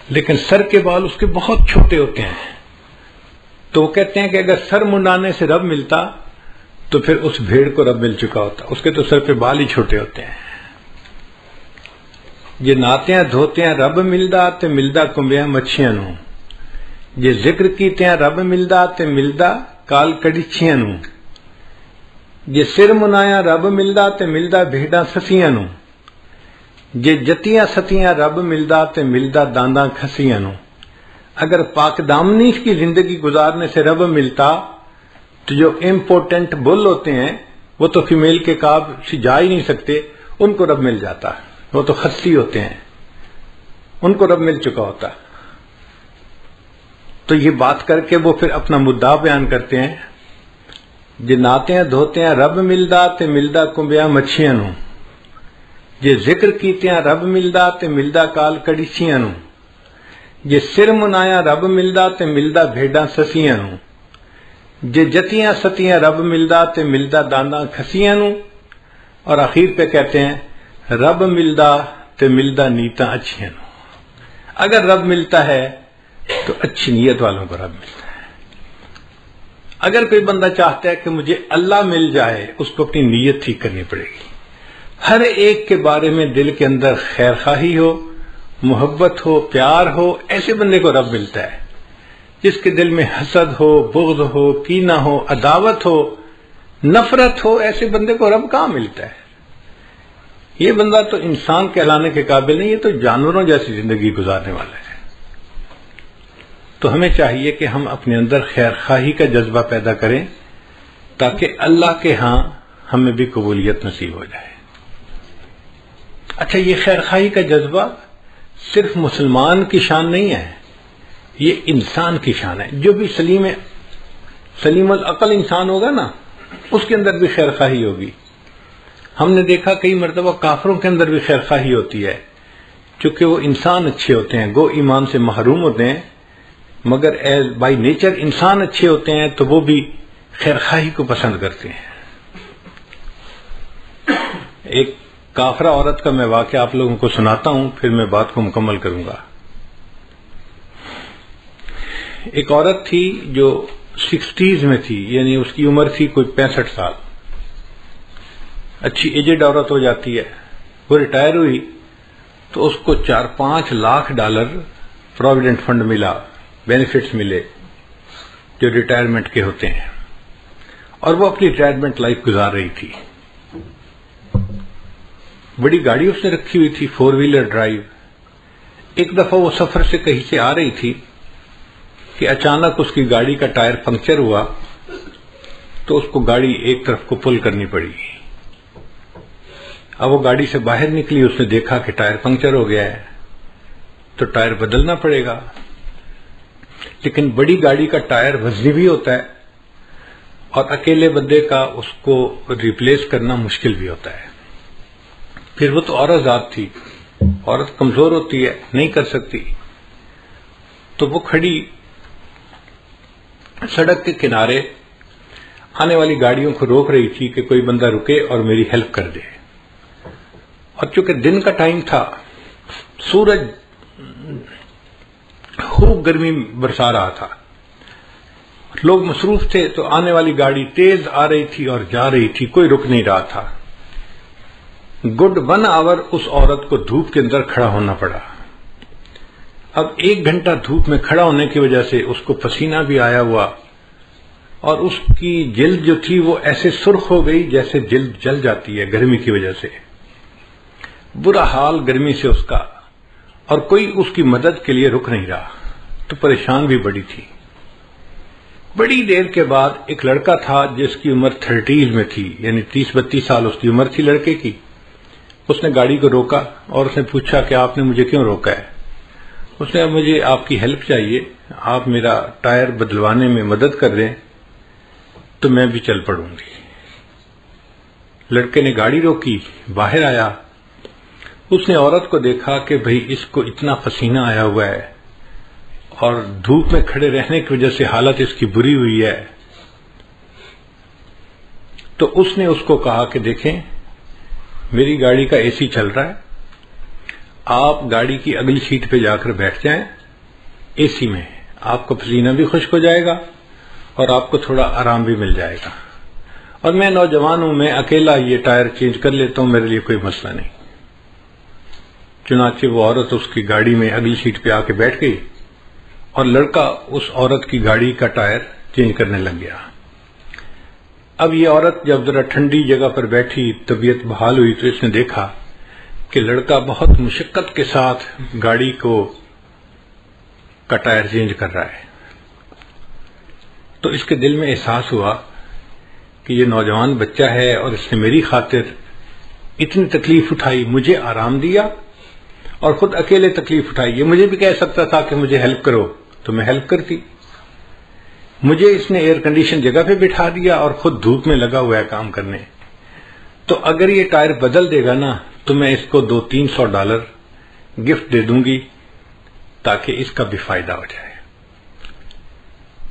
لیکن سر کے بال اس کے بہت چھوٹے ہوتے ہیں. تو وہ کہتے ہیں کہ اگر سر منڈانے سے رب ملتا تو پھر اس بھیڑ کو رب مل چکا ہوتا، اس کے تو سر پہ بال ہی چھوٹے ہوتے ہیں. یہ نہاتے ہیں دھوتے ہیں رب ملدا تے ملدا کنبیاں مچھیاں نو. یہ ذکر کیتے ہیں رب ملدا تے ملدا کال کڑیچیاں نو. یہ سر منایا رب ملدا تے ملدا بھیڑاں سسیاں نو. جے جتیاں ستیاں رب ملدا تے ملدا دانداں کھسیاں نو. اگر پاک دامنی کی زندگی گزارنے سے رب ملتا تو جو امپورٹنٹ بل ہوتے ہیں وہ تو فیمیل کے کعب سے جا ہی نہیں سکتے، ان کو رب مل جاتا. وہ تو خصی ہوتے ہیں، ان کو رب مل چکا ہوتا. تو یہ بات کر کے وہ پھر اپنا مدعا بیان کرتے ہیں. جے نہاتے ہیں دھوتے ہیں رب ملدا تے ملدا کنبیاں مچھیاں نو. جے ذکر کیتے ہیں رب ملدا تے ملدا کال کڑیچیاں نو. جے سر منایا رب ملدا تے ملدا بھیڑاں سسیاں نو. جے جتیاں ستیاں رب ملدا تے ملدا دانداں کھسیاں نو. اور آخر پہ کہتے ہیں رب ملدا تے ملدا نیتاں اچھیاں نو. اگر رب ملتا ہے تو اچھی نیت والوں کو رب ملتا ہے. اگر کوئی بندہ چاہتا ہے کہ مجھے اللہ مل جائے، اس کو اپنی نیت ٹھیک کرنی پڑے گی. ہر ایک کے بارے میں دل کے اندر خیر خواہی ہو، محبت ہو، پیار ہو، ایسے بندے کو رب ملتا ہے. جس کے دل میں حسد ہو، بغض ہو، کینہ ہو، عداوت ہو، نفرت ہو، ایسے بندے کو رب کہاں ملتا ہے؟ یہ بندہ تو انسان کہلانے کے قابل نہیں، یہ تو جانوروں جیسی زندگی گزارنے والا ہے. تو ہمیں چاہیے کہ ہم اپنے اندر خیر خواہی کا جذبہ پیدا کریں تاکہ اللہ کے ہاں ہمیں بھی قبولیت نصیب ہو جائے. اچھا، یہ خیر خواہی کا جذبہ صرف مسلمان کی شان نہیں ہے، یہ انسان کی شان ہے. جو بھی سلیم العقل انسان ہوگا نا، اس کے اندر بھی خیر خواہی ہوگی. ہم نے دیکھا کئی مرتبہ کافروں کے اندر بھی خیر خواہی ہوتی ہے، چونکہ وہ انسان اچھے ہوتے ہیں، گو ایمان سے محروم ہوتے ہیں، مگر بائی نیچر انسان اچھے ہوتے ہیں تو وہ بھی خیر خواہی کو پسند کرتے ہیں. ایک کافرہ عورت کا میں واقعہ آپ لوگوں کو سناتا ہوں، پھر میں بات کو مکمل کروں گا. ایک عورت تھی جو 60s میں تھی، یعنی اس کی عمر تھی کوئی 65 سال. اچھی ایجڈ عورت ہو جاتی ہے. وہ ریٹائر ہوئی تو اس کو $4-5 لاکھ پروویڈنٹ فنڈ ملا، بینیفٹس ملے جو ریٹائرمنٹ کے ہوتے ہیں، اور وہ اپنی ریٹائرمنٹ لائف گزار رہی تھی. بڑی گاڑی اس نے رکھی ہوئی تھی، 4 ویلر ڈرائیو. ایک دفعہ وہ سفر سے کہیں سے آ رہی تھی کہ اچانک اس کی گاڑی کا ٹائر پنکچر ہوا تو اس کو گاڑی ایک طرف کو پل کرنی پڑی. اب وہ گاڑی سے باہر نکلی، اس نے دیکھا کہ ٹائر پنکچر ہو گیا ہے تو ٹائر بدلنا پڑے گا. لیکن بڑی گاڑی کا ٹائر وزنی بھی ہوتا ہے اور اکیلے بندے کا اس کو ریپلیس کرنا مشکل بھی ہوتا ہے. پھر وہ تو عورت ذات تھی، عورت کمزور ہوتی ہے، نہیں کر سکتی. تو وہ کھڑی سڑک کے کنارے آنے والی گاڑیوں کو روک رہی تھی کہ کوئی بندہ رکے اور میری ہیلپ کر دے. اور چونکہ دن کا ٹائم تھا، سورج خوب گرمی برسا رہا تھا، لوگ مصروف تھے، تو آنے والی گاڑی تیز آ رہی تھی اور جا رہی تھی، کوئی رک نہیں رہا تھا. گڈ 1 آور اس عورت کو دھوپ کے اندر کھڑا ہونا پڑا. اب 1 گھنٹہ دھوپ میں کھڑا ہونے کی وجہ سے اس کو پسینہ بھی آیا ہوا، اور اس کی جلد جو تھی وہ ایسے سرخ ہو گئی جیسے جلد جل جاتی ہے گرمی کی وجہ سے، برا حال گرمی سے اس کا، اور کوئی اس کی مدد کے لیے رک نہیں رہا، تو پریشان بھی بڑی تھی۔ بڑی دیر کے بعد ایک لڑکا تھا جس کی عمر 30 میں تھی، یعنی 30-32 سال اس کی عمر تھی لڑکے کی۔ اس نے گاڑی کو روکا اور اس نے پوچھا کہ آپ نے مجھے کیوں روکا ہے؟ اس نے مجھے آپ کی ہیلپ چاہیے، آپ میرا ٹائر بدلوانے میں مدد کر دیں تو میں بھی چل پڑوں گی۔ لڑکے نے گاڑی روکی، باہر آیا، اس نے عورت کو دیکھا کہ بھئی اس کو اتنا پسینہ آیا ہوا ہے اور دھوپ میں کھڑے رہنے کی وجہ سے حالت اس کی بری ہوئی ہے، تو اس نے اس کو کہا کہ دیکھیں میری گاڑی کا اے سی چل رہا ہے، آپ گاڑی کی اگلی سیٹ پہ جا کر بیٹھ جائیں اے سی میں، آپ کو پسینہ بھی خشک ہو جائے گا اور آپ کو تھوڑا آرام بھی مل جائے گا، اور میں نوجوان ہوں، میں اکیلا یہ ٹائر چینج کر لیتا ہوں، میرے لیے کوئی مسئلہ نہیں۔ چنانچہ وہ عورت اس کی گاڑی میں اگلی سیٹ پہ آ کے بیٹھ گئی اور لڑکا اس عورت کی گاڑی کا ٹائر چینج کرنے لگ گیا۔ اب یہ عورت جب ذرا ٹھنڈی جگہ پر بیٹھی، طبیعت بحال ہوئی، تو اس نے دیکھا کہ لڑکا بہت مشقت کے ساتھ گاڑی کا ٹائر چینج کر رہا ہے، تو اس کے دل میں احساس ہوا کہ یہ نوجوان بچہ ہے اور اس نے میری خاطر اتنی تکلیف اٹھائی، مجھے آرام دیا اور خود اکیلے تکلیف اٹھائی۔ یہ مجھے بھی کہہ سکتا تھا کہ مجھے ہیلپ کرو تو میں ہیلپ کرتی، مجھے اس نے ایئر کنڈیشن جگہ پہ بٹھا دیا اور خود دھوپ میں لگا ہوا ہے کام کرنے، تو اگر یہ ٹائر بدل دے گا نا تو میں اس کو $200-300 گفٹ دے دوں گی تاکہ اس کا بھی فائدہ ہو جائے۔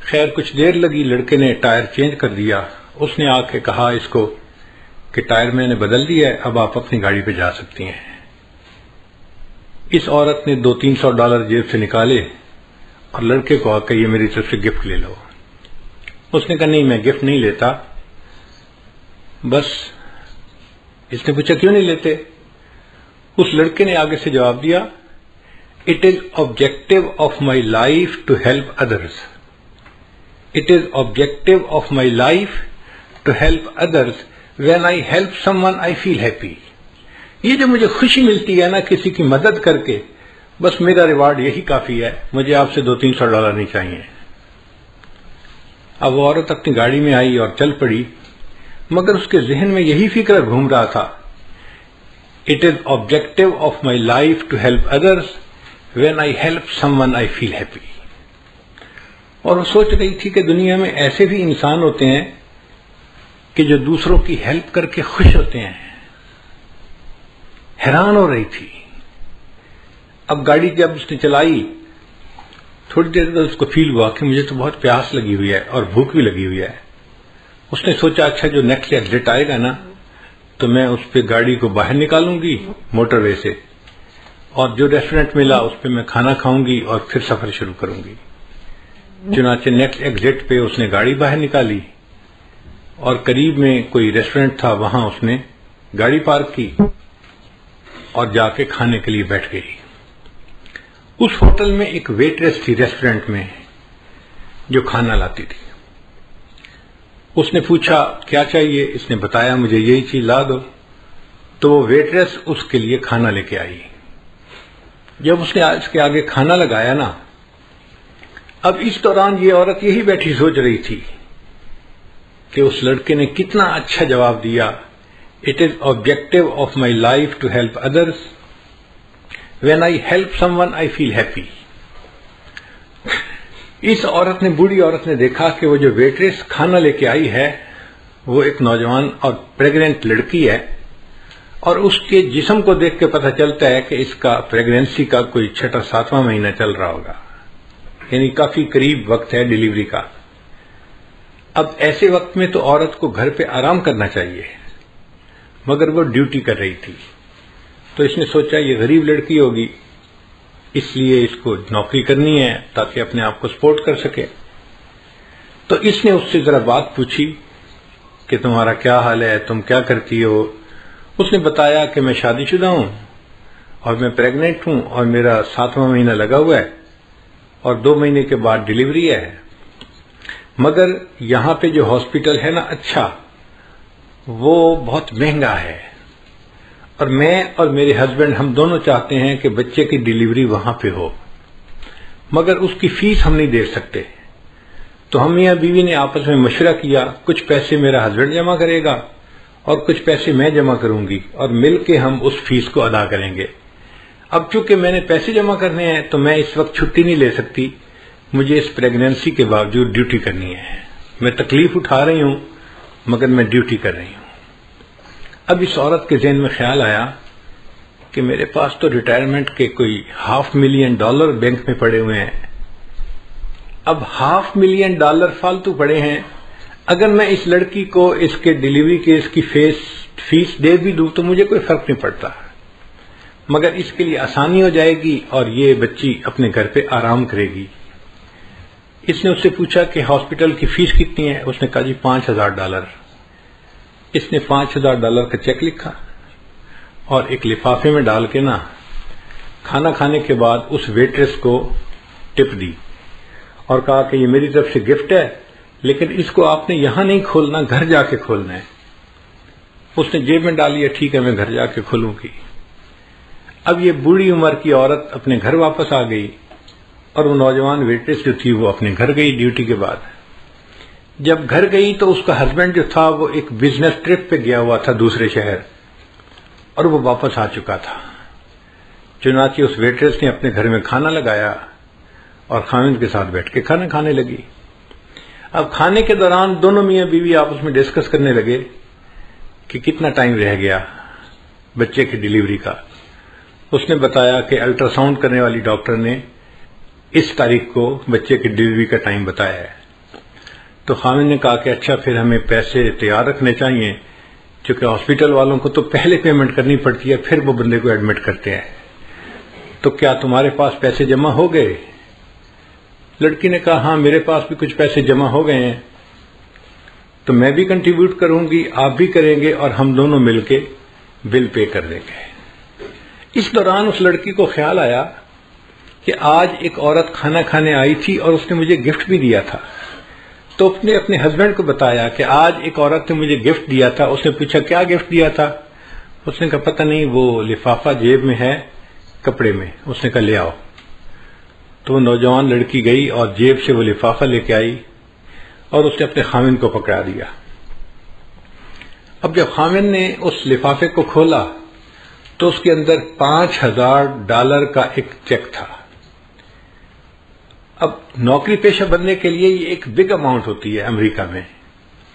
خیر کچھ دیر لگی، لڑکے نے ٹائر چینج کر دیا، اس نے آ کے کہا اس کو کہ ٹائر میں نے بدل دیا ہے، اب آپ اپنی گاڑی پہ جا سکتی ہیں۔ اس عورت نے $200-300 جیب سے نکالے اور لڑکے کو آ کے یہ میری طرف سے گفٹ لے لو۔ اس نے کہا نہیں میں گفٹ نہیں لیتا، بس۔ اس نے پوچھا کیوں نہیں لیتے؟ اس لڑکے نے آگے سے جواب دیا It is objective of my life to help others. It is objective of my life to help others. When I help someone, I feel happy. یہ جو مجھے خوشی ملتی ہے نا کسی کی مدد کر کے، بس میرا ریوارڈ یہی کافی ہے، مجھے آپ سے $200-300 نہیں چاہیے۔ اب وہ عورت اپنی گاڑی میں آئی اور چل پڑی، مگر اس کے ذہن میں یہی فکر گھوم رہا تھا It is objective of my life to help others. When I help someone, I feel happy. اور وہ سوچ رہی تھی کہ دنیا میں ایسے بھی انسان ہوتے ہیں کہ جو دوسروں کی ہیلپ کر کے خوش ہوتے ہیں۔ حیران ہو رہی تھی۔ اب گاڑی جب اس نے چلائی، تھوڑی دیر بعد اس کو فیل ہوا کہ مجھے تو بہت پیاس لگی ہوئی ہے اور بھوک بھی لگی ہوئی ہے۔ اس نے سوچا اچھا جو نیکسٹ ایگزٹ آئے گا نا تو میں اس پہ گاڑی کو باہر نکالوں گی موٹر وے سے، اور جو ریسٹورنٹ ملا اس پہ میں کھانا کھاؤں گی اور پھر سفر شروع کروں گی۔ چنانچہ نیکسٹ ایگزٹ پہ اس نے گاڑی باہر نکالی اور قریب میں کوئی ریسٹورنٹ تھا، وہاں اس نے گاڑی پارک کی اور جا کے کھانے کے لیے بیٹھ گئی۔ اس ہوٹل میں ایک ویٹریس تھی ریسٹورنٹ میں جو کھانا لاتی تھی۔ اس نے پوچھا کیا چاہیے؟ اس نے بتایا مجھے یہی چیز لا دو، تو وہ ویٹریس اس کے لیے کھانا لے کے آئی۔ جب اس نے اس کے آگے کھانا لگایا نا، اب اس دوران یہ عورت یہی بیٹھی سوچ رہی تھی کہ اس لڑکے نے کتنا اچھا جواب دیا It is objective of my life to help others. When I help someone, I feel happy. اس عورت نے، بوڑھی عورت نے دیکھا کہ وہ جو ویٹریس کھانا لے کے آئی ہے وہ ایک نوجوان اور پریگننٹ لڑکی ہے، اور اس کے جسم کو دیکھ کے پتہ چلتا ہے کہ اس کا پریگننسی کا کوئی 6واں مہینہ چل رہا ہوگا، یعنی کافی قریب وقت ہے ڈیلیوری کا۔ اب ایسے وقت میں تو عورت کو گھر پہ آرام کرنا چاہیے، مگر وہ ڈیوٹی کر رہی تھی، تو اس نے سوچا یہ غریب لڑکی ہوگی اس لیے اس کو نوکری کرنی ہے تاکہ اپنے آپ کو سپورٹ کر سکے۔ تو اس نے اس سے ذرا بات پوچھی کہ تمہارا کیا حال ہے، تم کیا کرتی ہو؟ اس نے بتایا کہ میں شادی شدہ ہوں اور میں پریگننٹ ہوں اور میرا 7واں مہینہ لگا ہوا ہے، اور 2 مہینے کے بعد ڈیلیوری ہے، مگر یہاں پہ جو ہاسپٹل ہے نا اچھا، وہ بہت مہنگا ہے، اور میں اور میرے ہسبینڈ ہم دونوں چاہتے ہیں کہ بچے کی ڈیلیوری وہاں پہ ہو، مگر اس کی فیس ہم نہیں دے سکتے۔ تو ہم میاں بیوی نے آپس میں مشورہ کیا، کچھ پیسے میرا ہسبینڈ جمع کرے گا اور کچھ پیسے میں جمع کروں گی، اور مل کے ہم اس فیس کو ادا کریں گے۔ اب چونکہ میں نے پیسے جمع کرنے ہیں تو میں اس وقت چھٹی نہیں لے سکتی، مجھے اس پریگننسی کے باوجود ڈیوٹی کرنی ہے۔ میں تکلیف اٹھا رہی ہوں مگر میں ڈیوٹی کر رہی ہوں۔ اب اس عورت کے ذہن میں خیال آیا کہ میرے پاس تو ریٹائرمنٹ کے کوئی $500,000 بینک میں پڑے ہوئے ہیں، اب $500,000 فالتو پڑے ہیں، اگر میں اس لڑکی کو اس کے ڈیلیوری کے اس کی فیس دے بھی دوں تو مجھے کوئی فرق نہیں پڑتا، مگر اس کے لیے آسانی ہو جائے گی اور یہ بچی اپنے گھر پہ آرام کرے گی۔ اس نے اس سے پوچھا کہ ہاسپٹل کی فیس کتنی ہے؟ اس نے کہا جی $5,000۔ اس نے $5,000 کا چیک لکھا اور ایک لفافے میں ڈال کے نا کھانا کھانے کے بعد اس ویٹریس کو ٹپ دی اور کہا کہ یہ میری طرف سے گفٹ ہے، لیکن اس کو آپ نے یہاں نہیں کھولنا، گھر جا کے کھولنا ہے۔ اس نے جیب میں ڈال لیا، ٹھیک ہے میں گھر جا کے کھولوں گی۔ اب یہ بوڑھی عمر کی عورت اپنے گھر واپس آ گئی اور وہ نوجوان ویٹریس جو تھی وہ اپنے گھر گئی ڈیوٹی کے بعد۔ جب گھر گئی تو اس کا ہسبینڈ جو تھا وہ ایک بزنس ٹرپ پہ گیا ہوا تھا دوسرے شہر، اور وہ واپس آ چکا تھا۔ چنانچہ اس ویٹریس نے اپنے گھر میں کھانا لگایا اور خاوند کے ساتھ بیٹھ کے کھانا کھانے لگی۔ اب کھانے کے دوران دونوں میاں بیوی آپس میں ڈسکس کرنے لگے کہ کتنا ٹائم رہ گیا بچے کی ڈیلیوری کا۔ اس نے بتایا کہ الٹرا ساؤنڈ کرنے والی ڈاکٹر نے اس تاریخ کو بچے کی ڈیلیوری کا ٹائم بتایا ہے۔ تو خاوند نے کہا کہ اچھا پھر ہمیں پیسے تیار رکھنے چاہیے، چونکہ ہاسپٹل والوں کو تو پہلے پیمنٹ کرنی پڑتی ہے پھر وہ بندے کو ایڈمٹ کرتے ہیں، تو کیا تمہارے پاس پیسے جمع ہو گئے؟ لڑکی نے کہا ہاں میرے پاس بھی کچھ پیسے جمع ہو گئے ہیں، تو میں بھی کنٹریبیوٹ کروں گی، آپ بھی کریں گے، اور ہم دونوں مل کے بل پے کر دیں گے۔ اس دوران اس لڑکی کو خیال آیا کہ آج ایک عورت کھانا کھانے آئی تھی اور اس نے مجھے گفٹ بھی دیا تھا، تو اس نے اپنے ہسبینڈ کو بتایا کہ آج ایک عورت نے مجھے گفٹ دیا تھا۔ اس نے پوچھا کیا گفٹ دیا تھا؟ اس نے کہا پتہ نہیں، وہ لفافہ جیب میں ہے کپڑے میں۔ اس نے کہا لے آؤ۔ تو وہ نوجوان لڑکی گئی اور جیب سے وہ لفافہ لے کے آئی اور اس نے اپنے خاوند کو پکڑا دیا۔ اب جب خاوند نے اس لفافے کو کھولا تو اس کے اندر $5,000 کا ایک چیک تھا۔ اب نوکری پیشہ بننے کے لیے یہ ایک بگ اماؤنٹ ہوتی ہے امریکہ میں،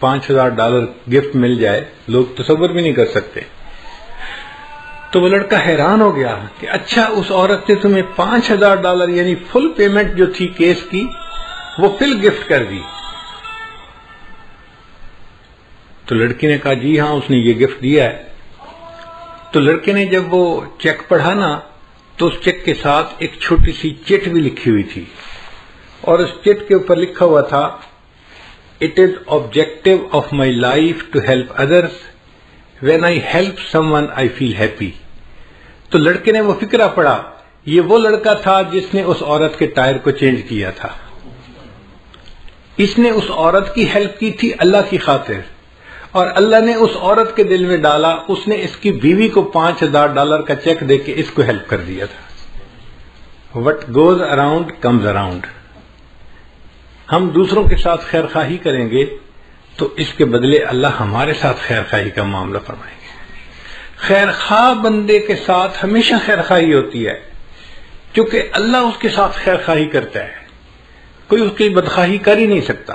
$5,000 گفٹ مل جائے لوگ تصور بھی نہیں کر سکتے۔ تو وہ لڑکا حیران ہو گیا کہ اچھا اس عورت نے تمہیں $5,000 یعنی فل پیمنٹ جو تھی کیس کی وہ فل گفٹ کر دی۔ تو لڑکی نے کہا جی ہاں اس نے یہ گفٹ دیا ہے۔ تو لڑکے نے جب وہ چیک پڑھا نا تو اس چیک کے ساتھ ایک چھوٹی سی چٹ بھی لکھی ہوئی تھی، اور اس چٹ کے اوپر لکھا ہوا تھا "It is objective of my life to help others. When I help someone I feel happy." تو لڑکے نے وہ فقرہ پڑھا، یہ وہ لڑکا تھا جس نے اس عورت کے ٹائر کو چینج کیا تھا۔ اس نے اس عورت کی ہیلپ کی تھی اللہ کی خاطر، اور اللہ نے اس عورت کے دل میں ڈالا، اس نے اس کی بیوی کو $5,000 کا چیک دے کے اس کو ہیلپ کر دیا تھا۔ What goes around comes around۔ ہم دوسروں کے ساتھ خیر خواہی کریں گے تو اس کے بدلے اللہ ہمارے ساتھ خیر خواہی کا معاملہ فرمائیں گے۔ خیر خواہ بندے کے ساتھ ہمیشہ خیر خواہی ہوتی ہے، کیونکہ اللہ اس کے ساتھ خیر خواہی کرتا ہے، کوئی اس کی بدخواہی کر ہی نہیں سکتا۔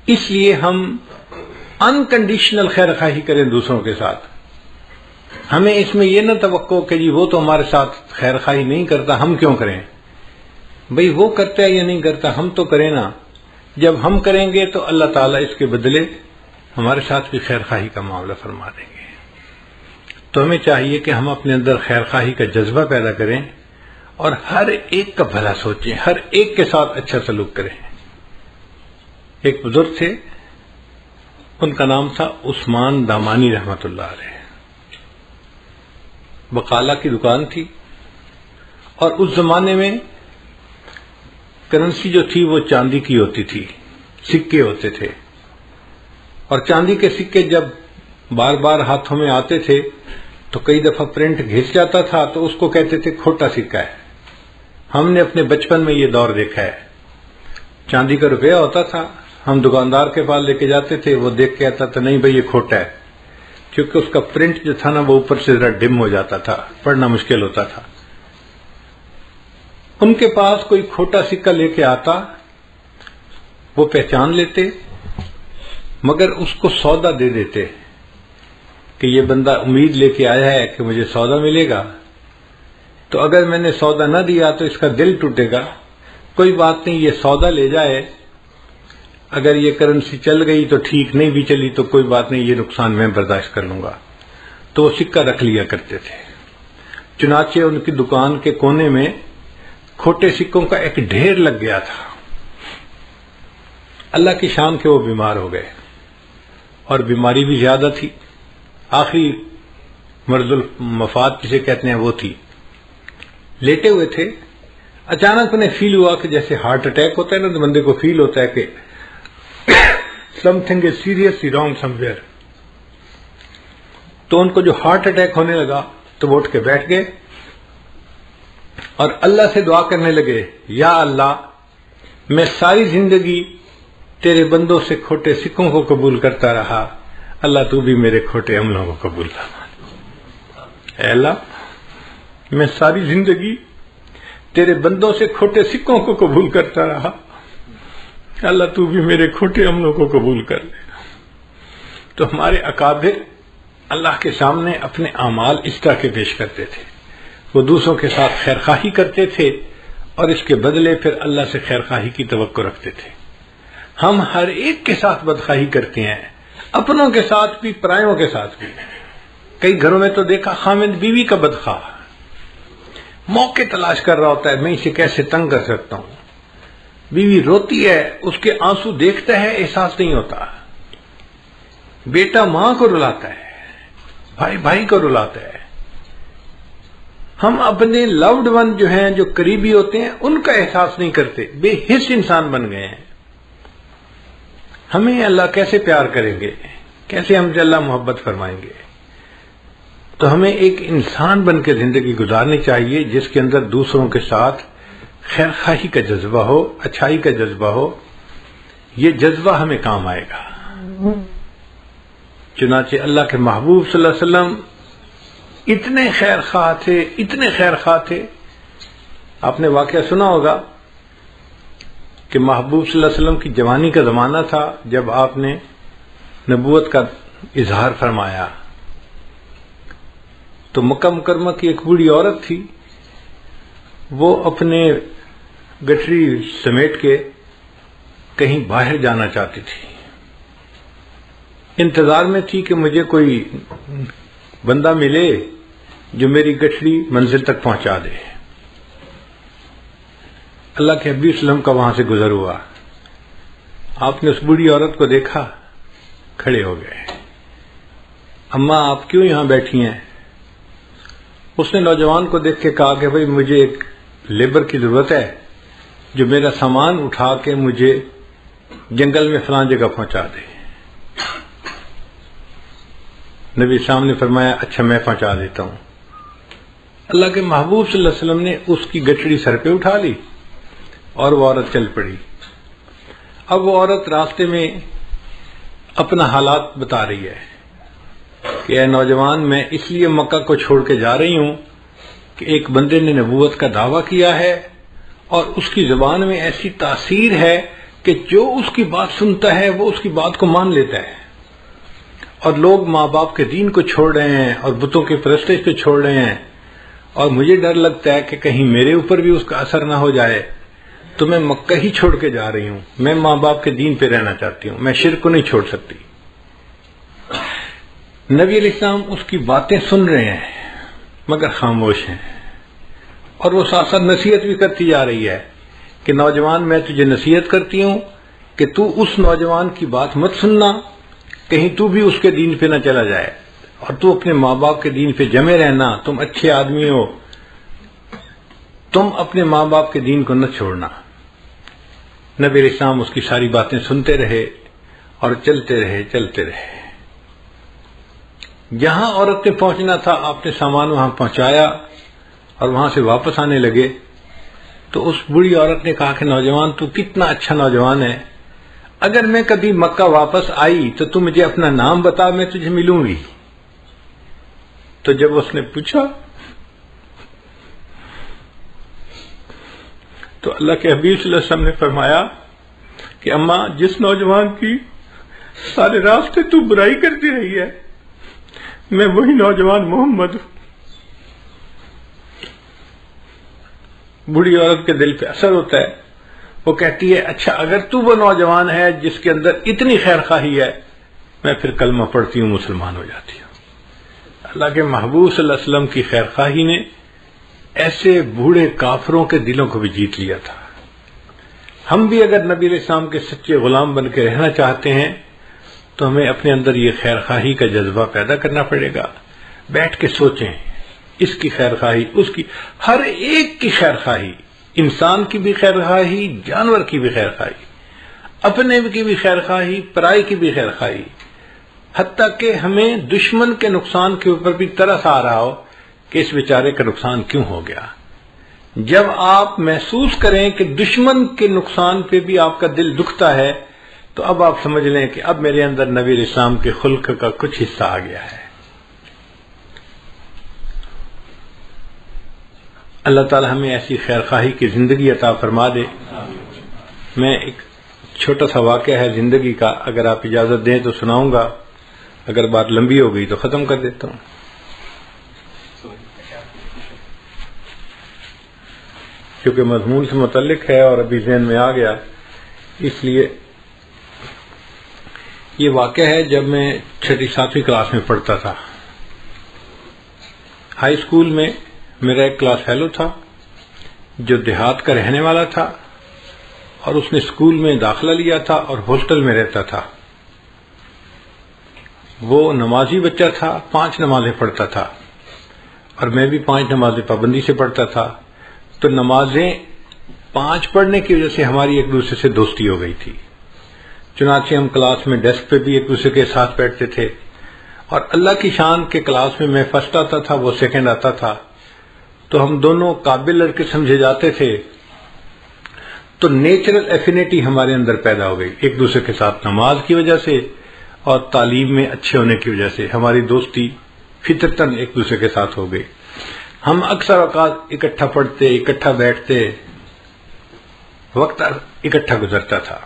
اس لیے ہم انکنڈیشنل خیر خواہی کریں دوسروں کے ساتھ۔ ہمیں اس میں یہ نہ توقع کہ جی وہ تو ہمارے ساتھ خیر خواہی نہیں کرتا، ہم کیوں کریں؟ بھئی وہ کرتا ہے یا نہیں کرتا، ہم تو کریں نا۔ جب ہم کریں گے تو اللہ تعالیٰ اس کے بدلے ہمارے ساتھ بھی خیر خواہی کا معاملہ فرما دیں گے۔ تو ہمیں چاہیے کہ ہم اپنے اندر خیر خواہی کا جذبہ پیدا کریں اور ہر ایک کا بھلا سوچیں، ہر ایک کے ساتھ اچھا سلوک کریں۔ ایک بزرگ تھے، ان کا نام تھا عثمان دامانی رحمت اللہ علیہ۔ بقالہ کی دکان تھی، اور اس زمانے میں کرنسی جو تھی وہ چاندی کی ہوتی تھی، سکے ہوتے تھے، اور چاندی کے سکے جب بار بار ہاتھوں میں آتے تھے تو کئی دفعہ پرنٹ گھس جاتا تھا، تو اس کو کہتے تھے کھوٹا سکہ ہے۔ ہم نے اپنے بچپن میں یہ دور دیکھا ہے۔ چاندی کا روپیہ ہوتا تھا، ہم دکاندار کے پاس لے کے جاتے تھے، وہ دیکھ کے آتا تھا نہیں بھائی یہ کھوٹا ہے، کیونکہ اس کا پرنٹ جو تھا نا وہ اوپر سے ذرا ڈم ہو جاتا تھا، پڑھنا مشکل ہوتا تھا۔ ان کے پاس کوئی کھوٹا سکہ لے کے آتا، وہ پہچان لیتے، مگر اس کو سودا دے دیتے کہ یہ بندہ امید لے کے آیا ہے کہ مجھے سودا ملے گا، تو اگر میں نے سودا نہ دیا تو اس کا دل ٹوٹے گا، کوئی بات نہیں، یہ سودا لے جائے، اگر یہ کرنسی چل گئی تو ٹھیک، نہیں بھی چلی تو کوئی بات نہیں، یہ نقصان میں برداشت کر لوں گا۔ تو وہ سکہ رکھ لیا کرتے تھے۔ چنانچہ ان کی دکان کے کونے میں کھوٹے سکوں کا ایک ڈھیر لگ گیا تھا۔ اللہ کی شان کے وہ بیمار ہو گئے، اور بیماری بھی زیادہ تھی، آخری مرض المفات جسے کہتے ہیں وہ تھی۔ لیٹے ہوئے تھے، اچانک انہیں فیل ہوا کہ جیسے ہارٹ اٹیک ہوتا ہے نا، تو بندے کو فیل ہوتا ہے کہ something is seriously wrong somewhere۔ تو ان کو جو ہارٹ اٹیک ہونے لگا تو وہ اٹھ کے بیٹھ گئے اور اللہ سے دعا کرنے لگے، یا اللہ میں ساری زندگی تیرے بندوں سے کھوٹے سکوں کو قبول کرتا رہا، اللہ تو بھی میرے کھوٹے عملوں کو قبول فرما۔ اے اللہ میں ساری زندگی تیرے بندوں سے کھوٹے سکوں کو قبول کرتا رہا، اللہ تو بھی میرے کھوٹے عملوں کو قبول کر لے۔ تو ہمارے اکابر اللہ کے سامنے اپنے اعمال اس طرح کے پیش کرتے تھے، وہ دوسروں کے ساتھ خیرخواہی کرتے تھے اور اس کے بدلے پھر اللہ سے خیرخواہی کی توقع رکھتے تھے۔ ہم ہر ایک کے ساتھ بدخواہی کرتے ہیں، اپنوں کے ساتھ بھی، پرایوں کے ساتھ بھی۔ کئی گھروں میں تو دیکھا خامد بیوی کا بدخواہ موقع تلاش کر رہا ہوتا ہے، میں اسے کیسے تنگ کر سکتا ہوں۔ بیوی روتی ہے، اس کے آنسو دیکھتا ہے، احساس نہیں ہوتا۔ بیٹا ماں کو رلاتا ہے، بھائی بھائی کو رلاتا ہے۔ ہم اپنے لوڈ ون جو ہیں، جو قریبی ہوتے ہیں، ان کا احساس نہیں کرتے، بے حس انسان بن گئے ہیں۔ ہمیں اللہ کیسے پیار کریں گے، کیسے ہم سے اللہ محبت فرمائیں گے؟ تو ہمیں ایک انسان بن کے زندگی گزارنی چاہیے جس کے اندر دوسروں کے ساتھ خیرخواہی کا جذبہ ہو، اچھائی کا جذبہ ہو۔ یہ جذبہ ہمیں کام آئے گا۔ چنانچہ اللہ کے محبوب صلی اللہ علیہ وسلم اتنے خیر خواہ تھے، اتنے خیر خواہ تھے۔ آپ نے واقعہ سنا ہوگا کہ محبوب صلی اللہ علیہ وسلم کی جوانی کا زمانہ تھا جب آپ نے نبوت کا اظہار فرمایا، تو مکہ مکرمہ کی ایک بوڑھی عورت تھی، وہ اپنے گٹری سمیٹ کے کہیں باہر جانا چاہتی تھی، انتظار میں تھی کہ مجھے کوئی بندہ ملے جو میری گٹری منزل تک پہنچا دے۔ اللہ کے حبیب صلی اللہ علیہ وسلم کا وہاں سے گزر ہوا، آپ نے اس بوڑھی عورت کو دیکھا، کھڑے ہو گئے، اماں آپ کیوں یہاں بیٹھی ہیں؟ اس نے نوجوان کو دیکھ کے کہا کہ بھئی مجھے ایک لیبر کی ضرورت ہے جو میرا سامان اٹھا کے مجھے جنگل میں فلاں جگہ پہنچا دے۔ نبی صاحب نے فرمایا اچھا میں پہنچا دیتا ہوں۔ اللہ کے محبوب صلی اللہ علیہ وسلم نے اس کی گٹڑی سر پہ اٹھا لی اور وہ عورت چل پڑی۔ اب وہ عورت راستے میں اپنا حالات بتا رہی ہے کہ اے نوجوان، میں اس لیے مکہ کو چھوڑ کے جا رہی ہوں کہ ایک بندے نے نبوت کا دعویٰ کیا ہے اور اس کی زبان میں ایسی تاثیر ہے کہ جو اس کی بات سنتا ہے وہ اس کی بات کو مان لیتا ہے، اور لوگ ماں باپ کے دین کو چھوڑ رہے ہیں اور بتوں کے پرستش کو چھوڑ رہے ہیں، اور مجھے ڈر لگتا ہے کہ کہیں میرے اوپر بھی اس کا اثر نہ ہو جائے، تو میں مکہ ہی چھوڑ کے جا رہی ہوں، میں ماں باپ کے دین پہ رہنا چاہتی ہوں، میں شرک کو نہیں چھوڑ سکتی۔ نبی علیہ السلام اس کی باتیں سن رہے ہیں مگر خاموش ہیں، اور وہ ساتھ ساتھ نصیحت بھی کرتی جا رہی ہے کہ نوجوان میں تجھے نصیحت کرتی ہوں کہ تو اس نوجوان کی بات مت سننا، کہیں تو بھی اس کے دین پہ نہ چلا جائے، اور تو اپنے ماں باپ کے دین پہ جمے رہنا، تم اچھے آدمی ہو، تم اپنے ماں باپ کے دین کو نہ چھوڑنا۔ نبی علیہ السلام اس کی ساری باتیں سنتے رہے اور چلتے رہے. جہاں عورت نے پہنچنا تھا آپ نے سامان وہاں پہنچایا اور وہاں سے واپس آنے لگے تو اس بوڑھی عورت نے کہا کہ نوجوان تو کتنا اچھا نوجوان ہے، اگر میں کبھی مکہ واپس آئی تو تم مجھے اپنا نام بتا، میں تجھے ملوں گی. تو جب اس نے پوچھا تو اللہ کے حبیب صلی اللہ علیہ وسلم نے فرمایا کہ اماں جس نوجوان کی سارے راستے تو برائی کرتی رہی ہے میں وہی نوجوان محمد ہوں. بوڑھی عورت کے دل پہ اثر ہوتا ہے، وہ کہتی ہے اچھا اگر تو وہ نوجوان ہے جس کے اندر اتنی خیر خواہی ہے میں پھر کلمہ پڑھتی ہوں، مسلمان ہو جاتی ہوں. اللہ کے محبوب صلی اللہ علیہ وسلم کی خیر خواہی نے ایسے بوڑھے کافروں کے دلوں کو بھی جیت لیا تھا. ہم بھی اگر نبی علیہ السلام کے سچے غلام بن کے رہنا چاہتے ہیں تو ہمیں اپنے اندر یہ خیر خواہی کا جذبہ پیدا کرنا پڑے گا. بیٹھ کے سوچیں، اس کی خیر خواہی، اس کی، ہر ایک کی خیر خواہی، انسان کی بھی خیر خواہی، جانور کی بھی خیر خواہی، اپنے کی بھی خیر خواہی، پرائی کی بھی خیر خواہی، حتیٰ کہ ہمیں دشمن کے نقصان کے اوپر بھی ترس آ رہا ہو کہ اس بیچارے کا نقصان کیوں ہو گیا. جب آپ محسوس کریں کہ دشمن کے نقصان پہ بھی آپ کا دل دکھتا ہے تو اب آپ سمجھ لیں کہ اب میرے اندر نبی علیہ السلام کے خلق کا کچھ حصہ آ گیا ہے. اللہ تعالی ہمیں ایسی خیر خواہی کی زندگی عطا فرما دے. میں ایک چھوٹا سا واقعہ ہے زندگی کا، اگر آپ اجازت دیں تو سناؤں گا، اگر بات لمبی ہو گئی تو ختم کر دیتا ہوں. کیونکہ مضمون سے متعلق ہے اور ابھی ذہن میں آ گیا، اس لیے یہ واقعہ ہے جب میں 6 7ویں کلاس میں پڑھتا تھا. ہائی اسکول میں میرا ایک کلاس فیلو تھا جو دیہات کا رہنے والا تھا اور اس نے اسکول میں داخلہ لیا تھا اور ہاسٹل میں رہتا تھا. وہ نمازی بچہ تھا، 5 نمازیں پڑھتا تھا اور میں بھی 5 نمازیں پابندی سے پڑھتا تھا. تو نمازیں 5 پڑھنے کی وجہ سے ہماری ایک دوسرے سے دوستی ہو گئی تھی. چنانچہ ہم کلاس میں ڈیسک پہ بھی ایک دوسرے کے ساتھ بیٹھتے تھے اور اللہ کی شان کے کلاس میں فرسٹ آتا تھا، وہ سیکنڈ آتا تھا، تو ہم دونوں قابل لڑکے سمجھے جاتے تھے. تو نیچرل ایفینٹی ہمارے اندر پیدا ہو گئی ایک دوسرے کے ساتھ نماز کی وجہ سے اور تعلیم میں اچھے ہونے کی وجہ سے ہماری دوستی فطرتاً ایک دوسرے کے ساتھ ہو گئی. ہم اکثر اوقات اکٹھا پڑھتے، اکٹھا بیٹھتے، وقت اکٹھا گزرتا تھا.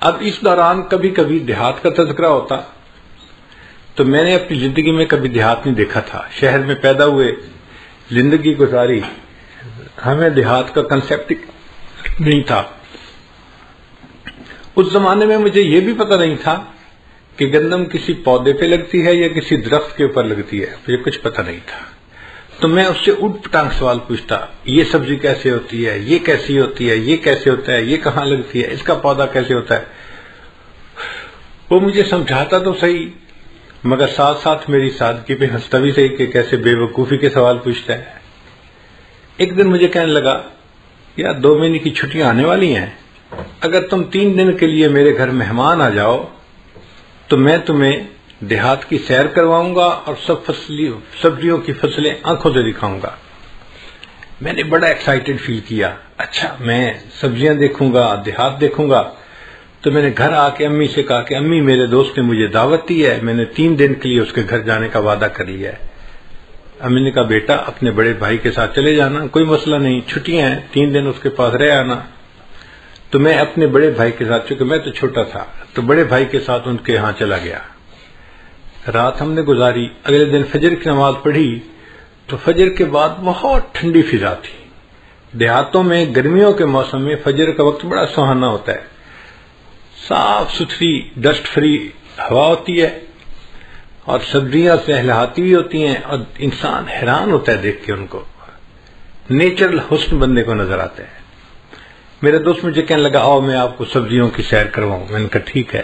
اب اس دوران کبھی کبھی دیہات کا تذکرہ ہوتا تو میں نے اپنی زندگی میں کبھی دیہات نہیں دیکھا تھا. شہر میں پیدا ہوئے، زندگی گزاری، ہمیں دیہات کا کنسیپٹ نہیں تھا. اس زمانے میں مجھے یہ بھی پتہ نہیں تھا کہ گندم کسی پودے پہ لگتی ہے یا کسی درخت کے اوپر لگتی ہے، مجھے کچھ پتہ نہیں تھا. تو میں اس سے اٹھ پٹانگ سوال پوچھتا، یہ سبزی کیسے ہوتی ہے، یہ کیسی ہوتی ہے، یہ کیسے ہوتا ہے، یہ کہاں لگتی ہے، اس کا پودا کیسے ہوتا ہے. وہ مجھے سمجھاتا تو صحیح مگر ساتھ ساتھ میری سادگی پہ ہنستا بھی صحیح کہ کیسے بے وقوفی کے سوال پوچھتا ہے. ایک دن مجھے کہنے لگا یار 2 مہینے کی چھٹیاں آنے والی ہیں، اگر تم 3 دن کے لیے میرے گھر مہمان آ جاؤ تو میں تمہیں دیہات کی سیر کرواؤں گا اور سبزیوں کی فصلیں آنکھوں سے دکھاؤں گا. میں نے بڑا ایکسائٹڈ فیل کیا، اچھا میں سبزیاں دیکھوں گا، دیہات دیکھوں گا. تو میں نے گھر آ کے امی سے کہا کہ امی میرے دوست نے مجھے دعوت دی ہے، میں نے 3 دن کے لیے اس کے گھر جانے کا وعدہ کر لیا ہے. امی نے کہا بیٹا اپنے بڑے بھائی کے ساتھ چلے جانا، کوئی مسئلہ نہیں، چھٹیاں ہیں، 3 دن اس کے پاس رہ آنا. تو میں اپنے بڑے بھائی کے ساتھ، چونکہ میں تو چھوٹا تھا تو بڑے بھائی کے ساتھ ان کے ہاں چلا گیا. رات ہم نے گزاری. اگلے دن فجر کی نماز پڑھی تو فجر کے بعد بہت ٹھنڈی فضا تھی. دیہاتوں میں گرمیوں کے موسم میں فجر کا وقت بڑا سہانا ہوتا ہے، صاف ستھری ڈسٹ فری ہوا ہوتی ہے اور سبزیاں لہلہاتی ہوئی ہوتی ہیں اور انسان حیران ہوتا ہے دیکھ کے ان کو. نیچرل حسن بندے کو نظر آتا ہے. میرا دوست مجھے کہنے لگا آؤ میں آپ کو سبزیوں کی سیر کرواؤں. میں نے کہا ٹھیک ہے.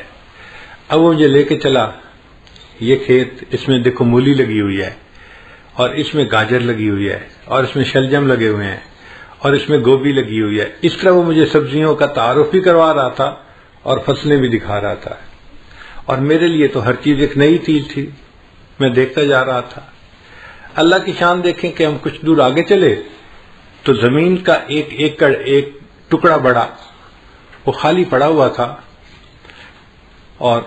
اب وہ مجھے لے کے چلا. یہ کھیت، اس میں دیکھو مولی لگی ہوئی ہے اور اس میں گاجر لگی ہوئی ہے اور اس میں شلجم لگے ہوئے ہیں اور اس میں گوبھی لگی ہوئی ہے. اس طرح وہ مجھے سبزیوں کا تعارف بھی کروا رہا تھا اور فصلیں بھی دکھا رہا تھا. اور میرے لیے تو ہر چیز ایک نئی چیز تھی، میں دیکھتا جا رہا تھا. اللہ کی شان دیکھیں کہ ہم کچھ دور آگے چلے تو زمین کا ایک ایکڑ، ایک ٹکڑا بڑا، وہ خالی پڑا ہوا تھا اور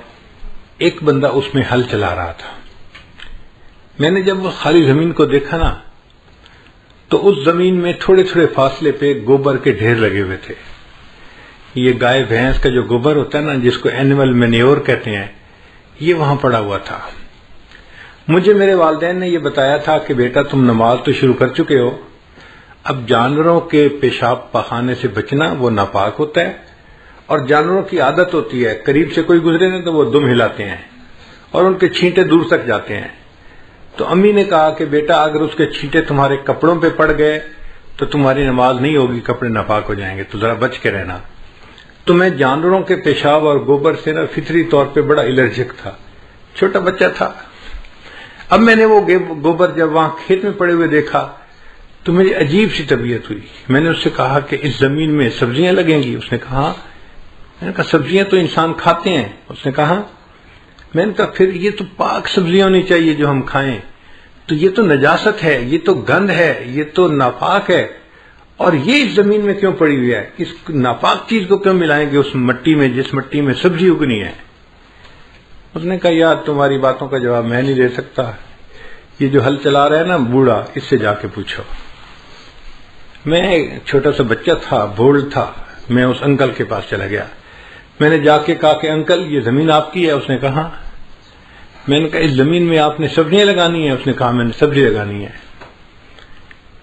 ایک بندہ اس میں ہل چلا رہا تھا. میں نے جب وہ خالی زمین کو دیکھا نا تو اس زمین میں تھوڑے تھوڑے فاصلے پہ گوبر کے ڈھیر لگے ہوئے تھے. یہ گائے بھینس کا جو گوبر ہوتا ہے نا، جس کو اینیمل مینیور کہتے ہیں، یہ وہاں پڑا ہوا تھا. مجھے میرے والدین نے یہ بتایا تھا کہ بیٹا تم نماز تو شروع کر چکے ہو، اب جانوروں کے پیشاب پخانے سے بچنا، وہ ناپاک ہوتا ہے. اور جانوروں کی عادت ہوتی ہے قریب سے کوئی گزرے نا تو وہ دم ہلاتے ہیں اور ان کے چھینٹے دور تک جاتے ہیں. تو امی نے کہا کہ بیٹا اگر اس کے چھینٹے تمہارے کپڑوں پہ پڑ گئے تو تمہاری نماز نہیں ہوگی، کپڑے ناپاک ہو جائیں گے، تو ذرا بچ کے رہنا. تو میں جانوروں کے پیشاب اور گوبر سے نا فطری طور پہ بڑا الرجک تھا، چھوٹا بچہ تھا. اب میں نے وہ گوبر جب وہاں کھیت میں پڑے ہوئے دیکھا تو میری عجیب سی طبیعت ہوئی. میں نے اس سے کہا کہ اس زمین میں سبزیاں لگیں گی؟ اس نے کہا. میں نے کہا سبزیاں تو انسان کھاتے ہیں. اس نے کہا. میں نے کہا پھر یہ تو پاک سبزیاں ہونی چاہیے جو ہم کھائیں، تو یہ تو نجاست ہے، یہ تو گند ہے، یہ تو ناپاک ہے، اور یہ اس زمین میں کیوں پڑی ہوئی ہے؟ اس ناپاک چیز کو کیوں ملائیں گے اس مٹی میں جس مٹی میں سبزی اگنی ہے؟ اس نے کہا یار تمہاری باتوں کا جواب میں نہیں دے سکتا، یہ جو ہل چلا رہا ہے نا بوڑھا، اس سے جا کے پوچھو. میں چھوٹا سا بچہ تھا، بھول تھا، میں اس انکل کے پاس چلا گیا. میں نے جا کے کہا کہ انکل یہ زمین آپ کی ہے؟ اس نے کہا. میں نے کہا اس زمین میں آپ نے سبزیاں لگانی ہیں؟ اس نے کہا میں نے سبزی لگانی ہے.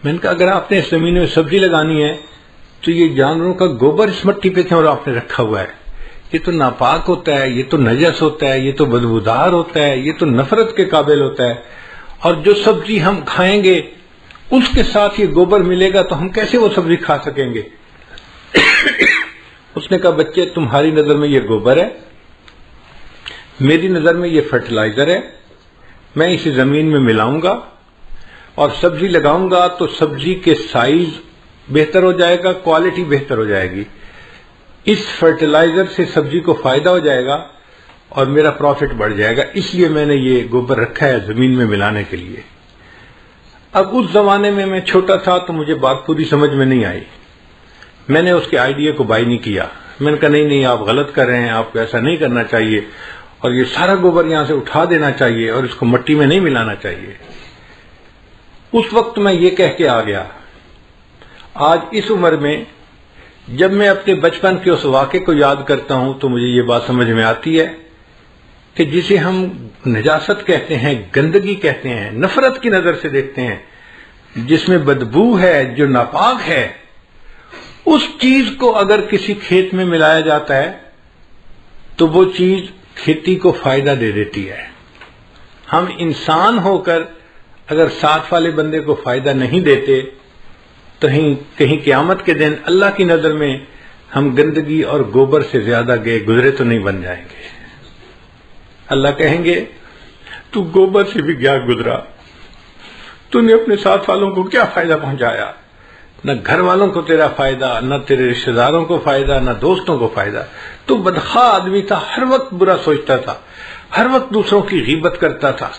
میں نے کہا اگر آپ نے اس زمین میں سبزی لگانی ہے تو یہ جانوروں کا گوبر اس مٹی پہ کیوں آپ نے رکھا ہوا ہے؟ یہ تو ناپاک ہوتا ہے، یہ تو نجس ہوتا ہے، یہ تو بدبودار ہوتا ہے، یہ تو نفرت کے قابل ہوتا ہے. اور جو سبزی ہم کھائیں گے اس کے ساتھ یہ گوبر ملے گا تو ہم کیسے وہ سبزی کھا سکیں گے؟ اس نے کہا بچے تمہاری نظر میں یہ گوبر ہے، میری نظر میں یہ فرٹیلائزر ہے. میں اسے زمین میں ملاؤں گا اور سبزی لگاؤں گا تو سبزی کے سائز بہتر ہو جائے گا، کوالٹی بہتر ہو جائے گی. اس فرٹیلائزر سے سبزی کو فائدہ ہو جائے گا اور میرا پروفٹ بڑھ جائے گا، اس لیے میں نے یہ گوبر رکھا ہے زمین میں ملانے کے لیے. اب اس زمانے میں میں چھوٹا تھا تو مجھے بات پوری سمجھ میں نہیں آئی. میں نے اس کے آئیڈیا کو بائی نہیں کیا. میں نے کہا نہیں آپ غلط کر رہے ہیں، آپ کو ایسا نہیں کرنا چاہیے اور یہ سارا گوبر یہاں سے اٹھا دینا چاہیے اور اس کو مٹی میں نہیں ملانا چاہیے. اس وقت میں یہ کہہ کے آ گیا. آج اس عمر میں جب میں اپنے بچپن کے اس واقعے کو یاد کرتا ہوں تو مجھے یہ بات سمجھ میں آتی ہے کہ جسے ہم نجاست کہتے ہیں، گندگی کہتے ہیں، نفرت کی نظر سے دیکھتے ہیں، جس میں بدبو ہے، جو ناپاک ہے، اس چیز کو اگر کسی کھیت میں ملایا جاتا ہے تو وہ چیز کھیتی کو فائدہ دے دیتی ہے. ہم انسان ہو کر اگر ساتھ والے بندے کو فائدہ نہیں دیتے تو کہیں قیامت کے دن اللہ کی نظر میں ہم گندگی اور گوبر سے زیادہ گئے گزرے تو نہیں بن جائیں گے. اللہ کہیں گے تو گوبر سے بھی کیا گزرا، تو نے اپنے ساتھ والوں کو کیا فائدہ پہنچایا؟ نہ گھر والوں کو تیرا فائدہ، نہ تیرے رشتہ داروں کو فائدہ، نہ دوستوں کو فائدہ. تو بدخواہ آدمی تھا، ہر وقت برا سوچتا تھا، ہر وقت دوسروں کی غیبت کرتا تھا،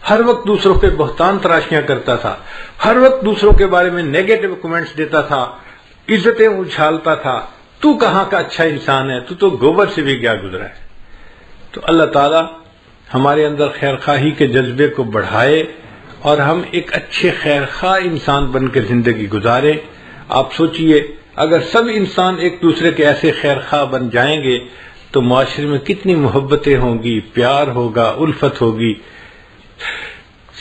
ہر وقت دوسروں پہ بہتان تراشیاں کرتا تھا، ہر وقت دوسروں کے بارے میں نیگیٹو کمنٹس دیتا تھا، عزتیں اچھالتا تھا. تو کہاں کا اچھا انسان ہے، تو گوبر سے بھی کیا گزرا ہے. تو اللہ تعالی ہمارے اندر خیرخواہی کے جذبے کو بڑھائے اور ہم ایک اچھے خیرخواہ انسان بن کے زندگی گزاریں. آپ سوچئے اگر سب انسان ایک دوسرے کے ایسے خیرخواہ بن جائیں گے تو معاشرے میں کتنی محبتیں ہوں گی، پیار ہوگا، الفت ہوگی.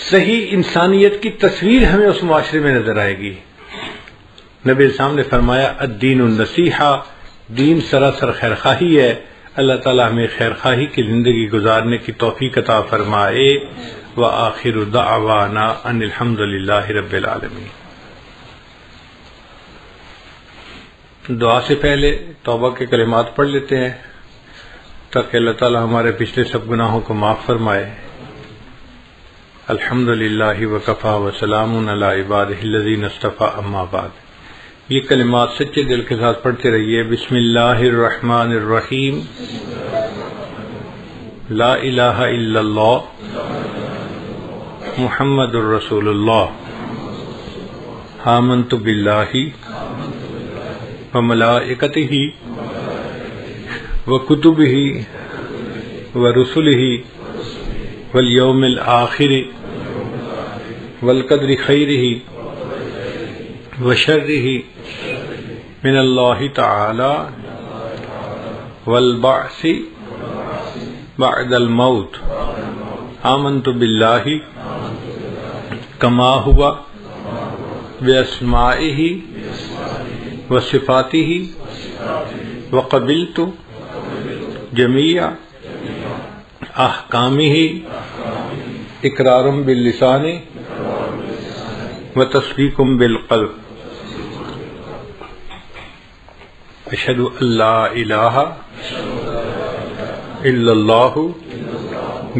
صحیح انسانیت کی تصویر ہمیں اس معاشرے میں نظر آئے گی. نبی اسلام نے فرمایا الدین النصیحہ، دین سراسر خیرخواہی ہے. اللہ تعالی ہمیں خیرخواہی کی زندگی گزارنے کی توفیق عطا فرمائے. وآخر دعوانا ان الحمد للہ رب العالمین. دعا سے پہلے توبہ کے کلمات پڑھ لیتے ہیں تاکہ اللہ تعالی ہمارے پچھلے سب گناہوں کو معاف فرمائے. الحمد للہ وکفی وسلام علی عبادہ الذین اصطفی اما بعد. یہ کلمات سچے دل کے ساتھ پڑھتے رہیے. بسم اللہ الرحمن الرحیم. لا الہ الا اللہ محمد الرسول اللہ. آمنت باللہ وملائکتہ وکتبہ ورسلہ والیوم الآخر والقدر خیرہ وشرہ من اللہ تعالی والبعث بعد الموت. آمنت باللہ کما ہوا باسمائہ وصفاتہ وقبلت جمیع احکامہ اقرار باللسان وتصدیق بالقلب. اشہد ان لا الہ الا اللہ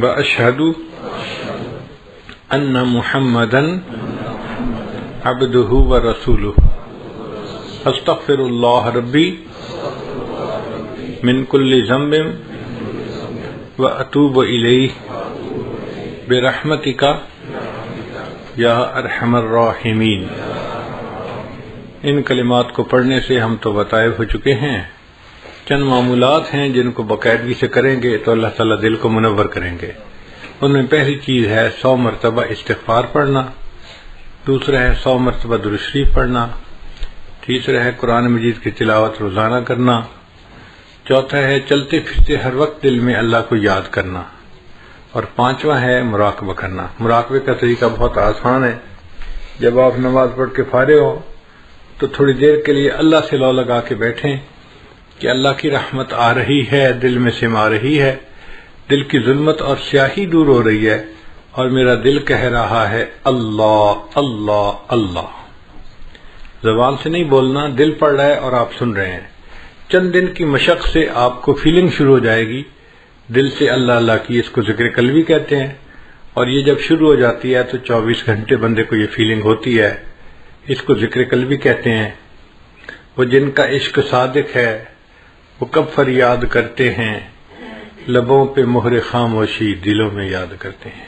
واشہد ان محمدا عبدہ ورسولہ. استغفر اللہ ربی من کل ذنب واتوب الیہ برحمتک یا ارحم الراحمین. ان کلمات کو پڑھنے سے ہم تو بتائے ہو چکے ہیں. چند معمولات ہیں جن کو باقاعدگی سے کریں گے تو اللہ تعالیٰ دل کو منور کریں گے. ان میں پہلی چیز ہے 100 مرتبہ استغفار پڑھنا. دوسرا ہے 100 مرتبہ درود شریف پڑھنا. تیسرا ہے قرآن مجید کی تلاوت روزانہ کرنا. چوتھا ہے چلتے پھرتے ہر وقت دل میں اللہ کو یاد کرنا. اور پانچواں ہے مراقبہ کرنا. مراقبے کا طریقہ بہت آسان ہے. جب آپ نماز پڑھ کے فارغ ہو تو تھوڑی دیر کے لیے اللہ سے لو لگا کے بیٹھیں کہ اللہ کی رحمت آ رہی ہے، دل میں سما رہی ہے، دل کی ظلمت اور سیاہی دور ہو رہی ہے اور میرا دل کہہ رہا ہے اللہ اللہ اللہ. زبان سے نہیں بولنا، دل پڑھ رہا ہے اور آپ سن رہے ہیں. چند دن کی مشق سے آپ کو فیلنگ شروع ہو جائے گی دل سے اللہ اللہ کی. اس کو ذکر قلبی کہتے ہیں. اور یہ جب شروع ہو جاتی ہے تو 24 گھنٹے بندے کو یہ فیلنگ ہوتی ہے. اس کو ذکر قلبی کہتے ہیں. وہ جن کا عشق صادق ہے وہ کب فریاد کرتے ہیں، لبوں پہ مہر خاموشی دلوں میں یاد کرتے ہیں.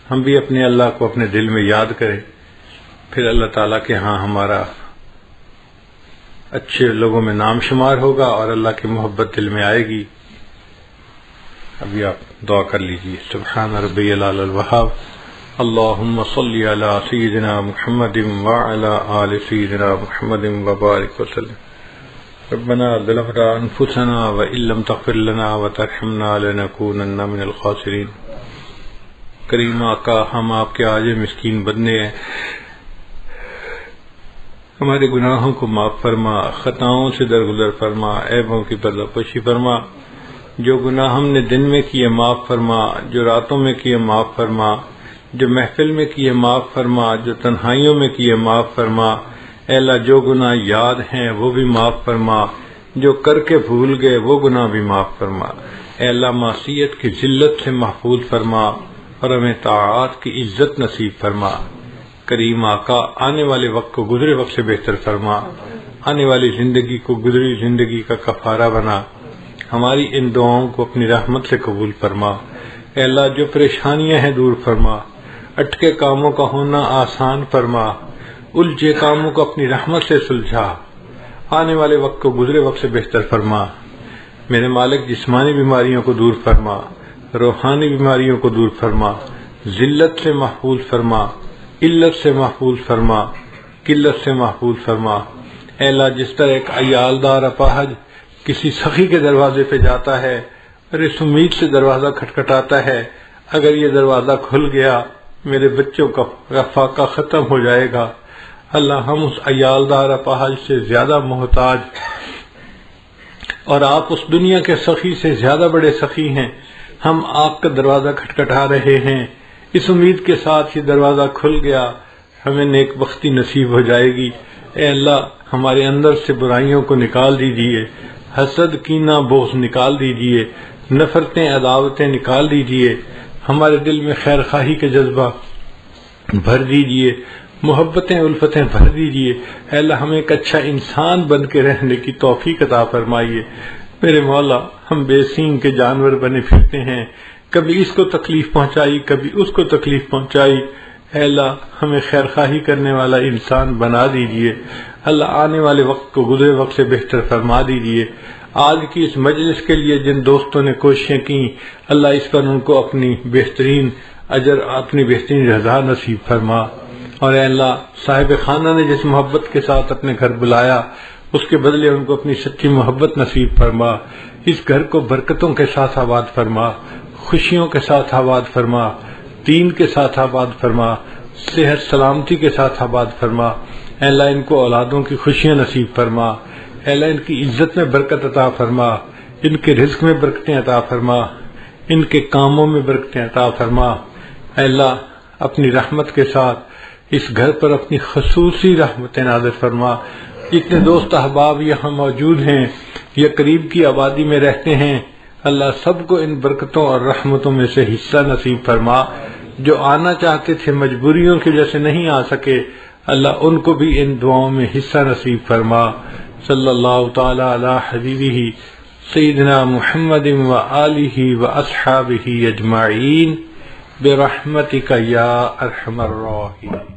ہم بھی اپنے اللہ کو اپنے دل میں یاد کریں، پھر اللہ تعالیٰ کے ہاں ہمارا اچھے لوگوں میں نام شمار ہوگا اور اللہ کی محبت دل میں آئے گی. ابھی آپ دعا کر لیجیے. سبحان ربی العلی الوہاب. اللہم صلی علی سیدنا محمد وعلی آل سیدنا محمد وبارک وسلم. ربنا ظلمنا انفسنا وان لم تغفر لنا وترحمنا لنکونن من الخاسرین. کریم آقا، ہم آپ کے عاجز مسکین بندے ہیں. ہمارے گناہوں کو معاف فرما، خطاؤں سے درگزر فرما، عیبوں کی پردہ پوشی فرما. جو گناہ ہم نے دن میں کیے معاف فرما، جو راتوں میں کیے معاف فرما، جو محفل میں کیے معاف فرما، جو تنہائیوں میں کیے معاف فرما. اے اللہ، جو گناہ یاد ہیں وہ بھی معاف فرما، جو کر کے بھول گئے وہ گناہ بھی معاف فرما. اے اللہ، معصیت کی ذلت سے محفوظ فرما اور ہمیں طاعات کی عزت نصیب فرما. کریم آقا، آنے والے وقت کو گزرے وقت سے بہتر فرما. آنے والی زندگی کو گزری زندگی کا کفارہ بنا. ہماری ان دعاؤں کو اپنی رحمت سے قبول فرما. اے اللہ، جو پریشانیاں ہیں دور فرما، اٹکے کاموں کا ہونا آسان فرما، الجھے کاموں کو اپنی رحمت سے سلجھا. آنے والے وقت کو گزرے وقت سے بہتر فرما. میرے مالک، جسمانی بیماریوں کو دور فرما، روحانی بیماریوں کو دور فرما، ذلت سے محفوظ فرما، علت سے محفوظ فرما، قلت سے محفوظ فرما. اے اللہ، جس طرح ایک عیالدار اپاہج کسی سخی کے دروازے پہ جاتا ہے اور اس امید سے دروازہ کھٹکھٹاتا ہے اگر یہ دروازہ کھل گیا میرے بچوں کا فاقہ ختم ہو جائے گا. اللہ، ہم اس عیالدار اپاہج سے زیادہ محتاج اور آپ اس دنیا کے سخی سے زیادہ بڑے سخی ہیں. ہم آپ کا دروازہ کھٹکھٹا رہے ہیں اس امید کے ساتھ یہ دروازہ کھل گیا ہمیں نیک بختی نصیب ہو جائے گی. اے اللہ، ہمارے اندر سے برائیوں کو نکال دیجئے، حسد کینہ بغض نکال دیجئے، نفرتیں عداوتیں نکال دیجئے، ہمارے دل میں خیر خواہی کے جذبہ بھر دیجئے، محبتیں الفتیں بھر دیجئے، اے اللہ ہمیں ایک اچھا انسان بن کے رہنے کی توفیق عطا فرمائیے۔ میرے مولا، ہم بے سینگ کے جانور بنے پھرتے ہیں، کبھی اس کو تکلیف پہنچائی، کبھی اس کو تکلیف پہنچائی، اے اللہ ہمیں خیر خواہی کرنے والا انسان بنا دیجئے۔ اللہ آنے والے وقت کو گزرے وقت سے بہتر فرما دیجئے۔ آج کی اس مجلس کے لیے جن دوستوں نے کوششیں کی، اللہ اس پر ان کو اپنی بہترین اجر، اپنی بہترین رضا نصیب فرما۔ اور اے اللہ صاحب خانہ نے جس محبت کے ساتھ اپنے گھر بلایا، اس کے بدلے ان کو اپنی سچی محبت نصیب فرما۔ اس گھر کو برکتوں کے ساتھ آباد فرما، خوشیوں کے ساتھ آباد فرما، دین کے ساتھ آباد فرما، صحت سلامتی کے ساتھ آباد فرما۔ اے اللہ ان کو اولادوں کی خوشیاں نصیب فرما، اے اللہ ان کی عزت میں برکت عطا فرما، ان کے رزق میں برکتیں عطا فرما، ان کے کاموں میں برکتیں عطا فرما۔ اے اللہ اپنی رحمت کے ساتھ اس گھر پر اپنی خصوصی رحمتیں نازل فرما۔ جتنے دوست احباب یہاں موجود ہیں یا قریب کی آبادی میں رہتے ہیں، اللہ سب کو ان برکتوں اور رحمتوں میں سے حصہ نصیب فرما۔ جو آنا چاہتے تھے مجبوریوں کی وجہ سے نہیں آ سکے، اللہ ان کو بھی ان دعاؤں میں حصہ نصیب فرما۔ صلی اللہ تعالی علی حبیبہ سیدنا محمد و آلہ و اصحابہ اجمعین برحمتک یا ارحم الراحمین۔